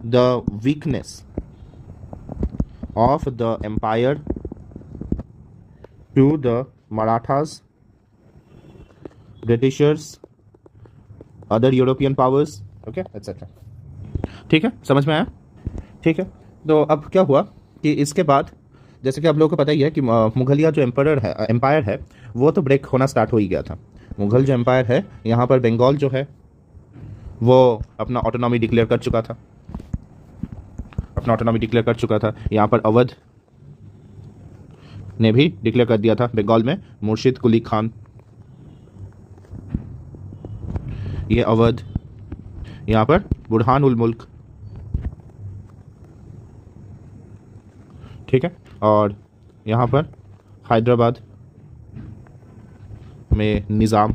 the weakness of the empire to the Marathas, Britishers, other European powers, okay etcetera. ठीक है, समझ में आया। ठीक है, तो अब क्या हुआ कि इसके बाद, जैसे कि आप लोगों को पता ही है कि मुगलिया जो एम्पायर है वो तो ब्रेक होना स्टार्ट हो ही गया था। मुगल जो एम्पायर है, यहाँ पर बंगाल जो है वो अपना ऑटोनॉमी डिक्लेयर कर चुका था, यहाँ पर अवध ने भी डिक्लेयर कर दिया था, बंगाल में मुर्शिद कुली खान, ये अवध, यहाँ पर बुरहान उल मुल्क, ठीक है, और यहाँ पर हैदराबाद में निज़ाम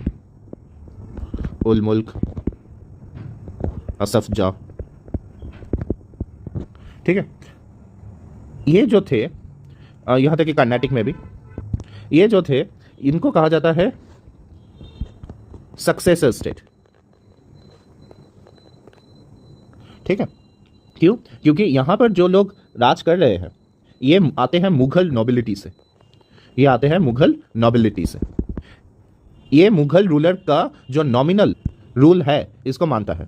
उल मुल्क असफ जा। ठीक है, ये जो थे, यहाँ तक कि कर्नाटक में भी ये जो थे, इनको कहा जाता है सक्सेसर स्टेट। ठीक है, क्यों? क्योंकि यहाँ पर जो लोग राज कर रहे हैं ये आते हैं मुगल नोबिलिटी से, ये मुगल रूलर का जो नॉमिनल रूल है इसको मानता है,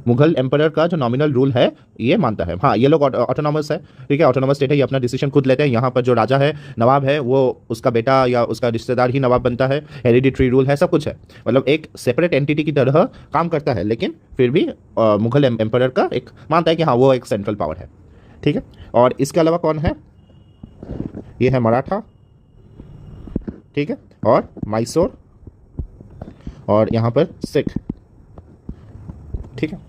मुगल एम्परर का जो नॉमिनल रूल है ये मानता है। हाँ, ये लोग ऑटोनॉमस है, ठीक है, ऑटोनॉमस स्टेट है, ये अपना डिसीजन खुद लेते हैं। यहाँ पर जो राजा है, नवाब है, वो उसका बेटा या उसका रिश्तेदार ही नवाब बनता है, हेरिडिटरी रूल है, सब कुछ है, मतलब एक सेपरेट एंटिटी की तरह काम करता है, लेकिन फिर भी मुगल एम्परर का एक मानता है कि हाँ वो एक सेंट्रल पावर है। ठीक है, और इसके अलावा कौन है? ये है मराठा, ठीक है, और मैसूर, और यहाँ पर सिख। ठीक है,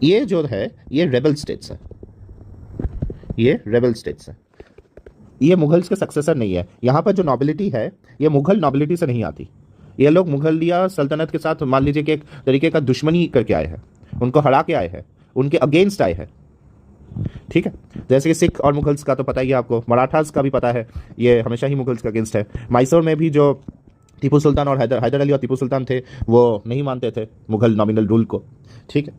ये जो है ये रेबल स्टेट्स है, ये मुगल्स के सक्सेसर नहीं है। यहाँ पर जो नॉबिलिटी है ये मुगल नॉबिलिटी से नहीं आती, ये लोग मुगलिया सल्तनत के साथ मान लीजिए कि एक तरीके का दुश्मनी करके आए हैं, उनको हरा के आए हैं, उनके अगेंस्ट आए हैं। ठीक है, जैसे कि सिख और मुगल्स का तो पता ही है आपको, मराठास का भी पता है, ये हमेशा ही मुगल्स के अगेंस्ट है। मैसूर में भी जो टीपू सुल्तान और हैदर अली और टीपू सुल्तान थे वो नहीं मानते थे मुगल नॉमिनल रूल को। ठीक है,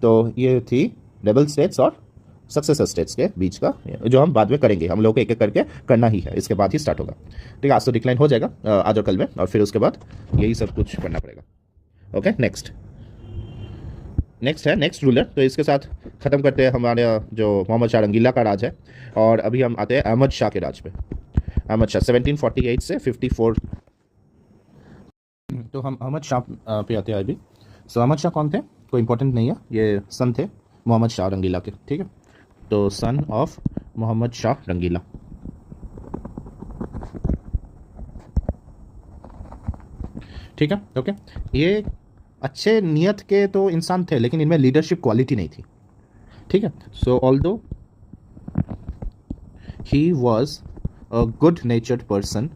तो ये थी रेबल स्टेट्स और सक्सेसर स्टेट्स के बीच का, जो हम बाद में करेंगे, हम लोग को एक एक करके करना ही है, इसके बाद ही स्टार्ट होगा। ठीक है, आज तो डिक्लाइन हो जाएगा आज और कल में, और फिर उसके बाद यही सब कुछ करना पड़ेगा। ओके, नेक्स्ट है नेक्स्ट रूलर। तो इसके साथ ख़त्म करते हैं हमारे जो मोहम्मद शाह रंगीला का राज है, और अभी हम आते हैं अहमद शाह के राज पे। अहमद शाह 1748 से 54। तो हम अहमद शाह पे आते हैं अभी। सो अहमद शाह कौन थे? कोई इंपॉर्टेंट नहीं है, ये सन थे मोहम्मद शाह रंगीला के। ठीक है, तो सन ऑफ मोहम्मद शाह रंगीला। ठीक है, ओके। ये अच्छे नियत के तो इंसान थे, लेकिन इनमें लीडरशिप क्वालिटी नहीं थी, ठीक है। सो although he was a good नेचर्ड person,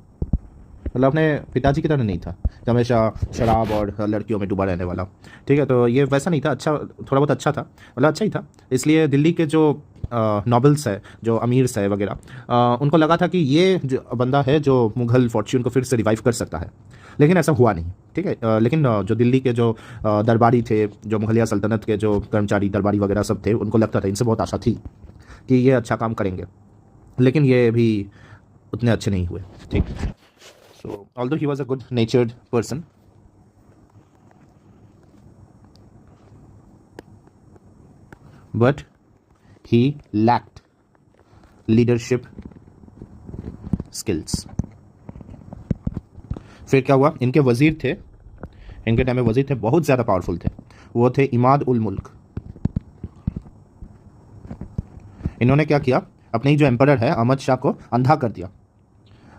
मतलब अपने पिताजी की तरह नहीं था कि हमेशा शराब और लड़कियों में डूबा रहने वाला, ठीक है। तो ये वैसा नहीं था, अच्छा थोड़ा बहुत अच्छा था, मतलब अच्छा ही था। इसलिए दिल्ली के जो नॉबल्स है, जो अमीर्स है वगैरह, उनको लगा था कि ये जो बंदा है जो मुग़ल फॉर्च्यून को फिर से रिवाइव कर सकता है, लेकिन ऐसा हुआ नहीं, ठीक है। लेकिन जो दिल्ली के जो दरबारी थे, जो मुगलिया सल्तनत के जो कर्मचारी दरबारी वगैरह सब थे, उनको लगता था, इनसे बहुत आशा थी कि ये अच्छा काम करेंगे, लेकिन ये भी उतने अच्छे नहीं हुए, ठीक। So, although he was a good natured person, but he lacked leadership skills. फिर क्या हुआ, इनके वजीर थे, इनके टाइम में वजीर थे, बहुत ज़्यादा पावरफुल थे, वो थे इमाद उल मुल्क। इन्होंने क्या किया, अपने ही जो एम्परर है अहमद शाह को अंधा कर दिया,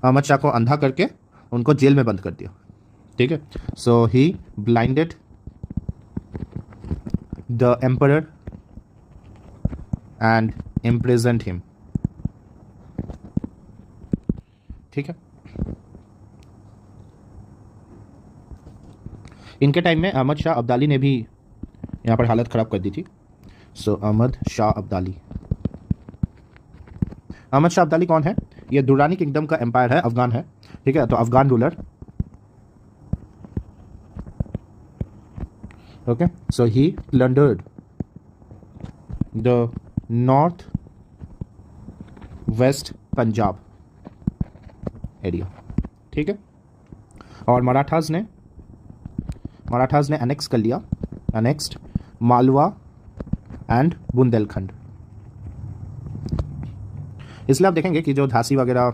अहमद शाह को अंधा करके उनको जेल में बंद कर दिया, ठीक है। So he blinded the emperor and imprisoned him, ठीक है। इनके टाइम में अहमद शाह अब्दाली ने भी यहाँ पर हालत ख़राब कर दी थी। सो अहमद शाह अब्दाली, अहमद शाह अब्दाली कौन है, ये दुरानी किंगडम का एम्पायर है, अफगान है, ठीक है। तो Afghan ruler, okay. So he plundered the north west Punjab area, ठीक है। और मराठास ने अनेक्स कर लिया, अनेक्स्ड मालवा एंड बुंदेलखंड। इसलिए आप देखेंगे कि जो झांसी वगैरह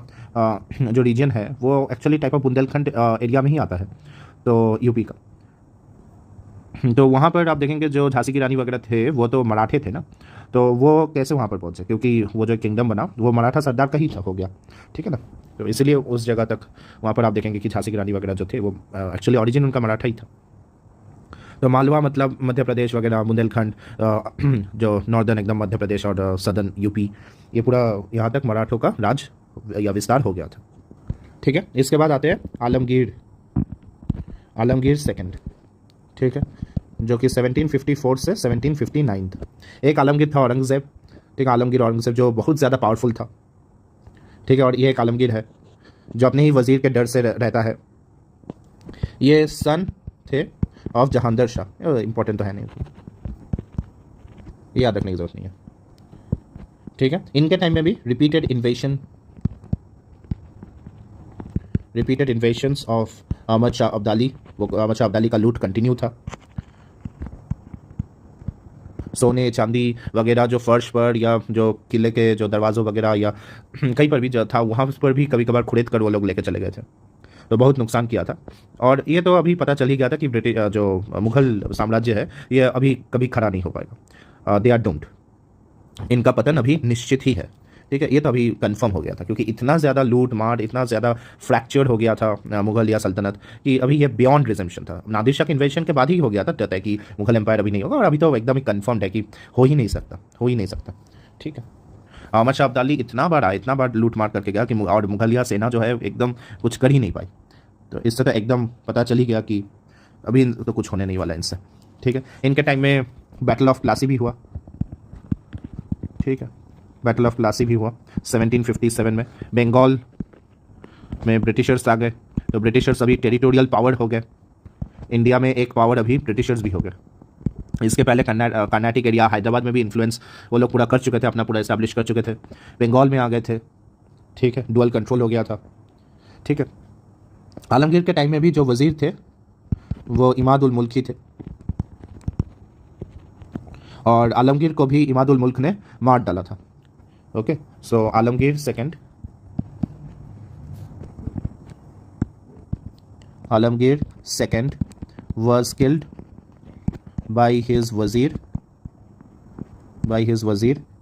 जो रीजन है वो actually type of Bundelkhand area में ही आता है, तो यूपी का। तो वहाँ पर आप देखेंगे जो झांसी की रानी वगैरह थे वो तो मराठे थे ना, तो वो कैसे वहाँ पर पहुँचे, क्योंकि वो जो किंगडम बना वो मराठा सरदार का ही था, हो गया, ठीक है ना। तो इसलिए उस जगह तक वहाँ पर आप देखेंगे कि झांसी की रानी वगैरह जो थे वो एक्चुअली ओरिजिन उनका मराठा ही था। तो मालवा मतलब मध्य प्रदेश वगैरह, बुंदेलखंड जो नॉर्दर्न एकदम मध्य प्रदेश और सदर्न यूपी, ये पूरा यहाँ तक मराठों का राज या विस्तार हो गया था, ठीक है। इसके बाद आते हैं आलमगीर सेकंड, ठीक है, जो कि 1754 से 1759 था। एक आलमगीर था औरंगज़ेब, ठीक है, आलमगीर औरंगज़ेब जो बहुत ज़्यादा पावरफुल था, ठीक है। और ये एक आलमगीर है जो अपने ही वज़ीर के डर से रहता है। ये सन थे ऑफ जहांगीर शाह, इंपॉर्टेंट तो है नहीं, ये याद रखने की जरूरत नहीं है, ठीक है। इनके टाइम में भी रिपीटेड इन्वेशंस ऑफ अहमद शाह अब्दाली, वो अहमद शाह अब्दाली का लूट कंटिन्यू था। सोने चांदी वगैरह जो फर्श पर या जो किले के जो दरवाज़ों वगैरह या कहीं पर भी जो था वहाँ पर भी कभी कभार खुरेद कर वो लोग लेके चले गए थे, तो बहुत नुकसान किया था। और ये तो अभी पता चल ही गया था कि ब्रिटिश जो मुग़ल साम्राज्य है ये अभी कभी खड़ा नहीं हो पाएगा, दे आर डूम्ड, इनका पतन अभी निश्चित ही है, ठीक है। ये तो अभी कंफर्म हो गया था, क्योंकि इतना ज़्यादा लूट मार, इतना ज़्यादा फ्रैक्चर हो गया था मुग़ल या सल्तनत कि अभी ये बियॉन्ड रिजम्पशन था। नादिर शाह के इन्वेशन के बाद ही हो गया था तय कि मुग़ल एम्पायर अभी नहीं होगा, और अभी तो एकदम ही कन्फर्म्ड है कि हो ही नहीं सकता, ठीक है। अहमद शाह अब्दाली इतना बार लूट मार करके गया कि और मुगलिया सेना जो है एकदम कुछ कर ही नहीं पाई, तो इससे तो एकदम पता चल ही गया कि अभी तो कुछ होने नहीं वाला इनसे, ठीक है। इनके टाइम में बैटल ऑफ प्लासी भी हुआ, ठीक है, बैटल ऑफ प्लासी भी हुआ 1757 में। बंगाल में ब्रिटिशर्स आ गए, तो ब्रिटिशर्स अभी टेरिटोरियल पावर हो गए, इंडिया में एक पावर अभी ब्रिटिशर्स भी हो गए। इसके पहले कर्नाटिक एरिया हैदराबाद में भी इन्फ्लुएंस वो लोग पूरा कर चुके थे, अपना पूरा इस्टेब्लिश कर चुके थे, बंगाल में आ गए थे, ठीक है, डुअल कंट्रोल हो गया था, ठीक है। आलमगीर के टाइम में भी जो वज़ीर थे वो इमाद उल मुल्क ही थे, और आलमगीर को भी इमाद उल मुल्क ने मार डाला था, okay. So Alamgir second was killed by his wazir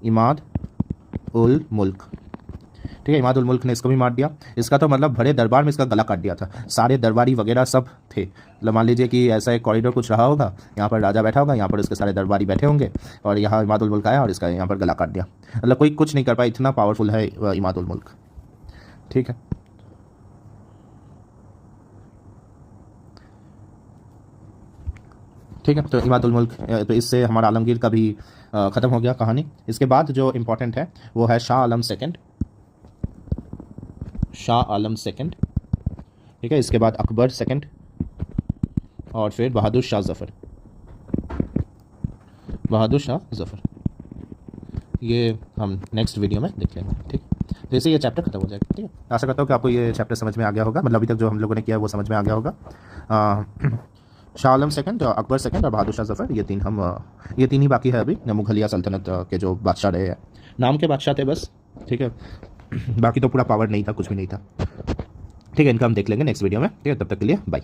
Imad ul Mulk, ठीक है, इमादुल मुल्क ने इसको भी मार दिया। इसका तो मतलब बड़े दरबार में इसका गला काट दिया था, सारे दरबारी वगैरह सब थे। मतलब मान लीजिए कि ऐसा एक कॉरिडोर कुछ रहा होगा, यहाँ पर राजा बैठा होगा, यहाँ पर उसके सारे दरबारी बैठे होंगे, और यहाँ इमादुल मुल्क आया और इसका यहाँ पर गला काट दिया। मतलब कोई कुछ नहीं कर पाया, इतना पावरफुल है इमादुल मुल्क। ठीक है, ठीक है, तो इमादुल मुल्क, तो इससे हमारा आलमगीर का भी ख़त्म हो गया कहानी। इसके बाद जो इम्पोर्टेंट है वो है शाह आलम सेकंड, शाह आलम सेकंड। ठीक है, इसके बाद अकबर सेकंड, और फिर बहादुर शाह ज़फ़र, बहादुर शाह ज़फ़र। ये हम नेक्स्ट वीडियो में देख लेंगे। ठीक, जैसे ये चैप्टर खत्म हो जाएगा। ठीक है, आशा करता हूँ कि आपको ये चैप्टर समझ में आ गया होगा, मतलब अभी तक जो हम लोगों ने किया वो समझ में आ गया होगा। शाह आलम सेकंड, अकबर सेकंड और बहादुर शाह ज़फ़र, ये तीन ही बाकी है अभी मुगलिया सल्तनत के जो बादशाह रहे हैं। नाम के बादशाह थे बस। ठीक है, बाकी तो पूरा पावर नहीं था, कुछ भी नहीं था। ठीक है, इनका हम देख लेंगे नेक्स्ट वीडियो में। ठीक है, तब तक के लिए बाय।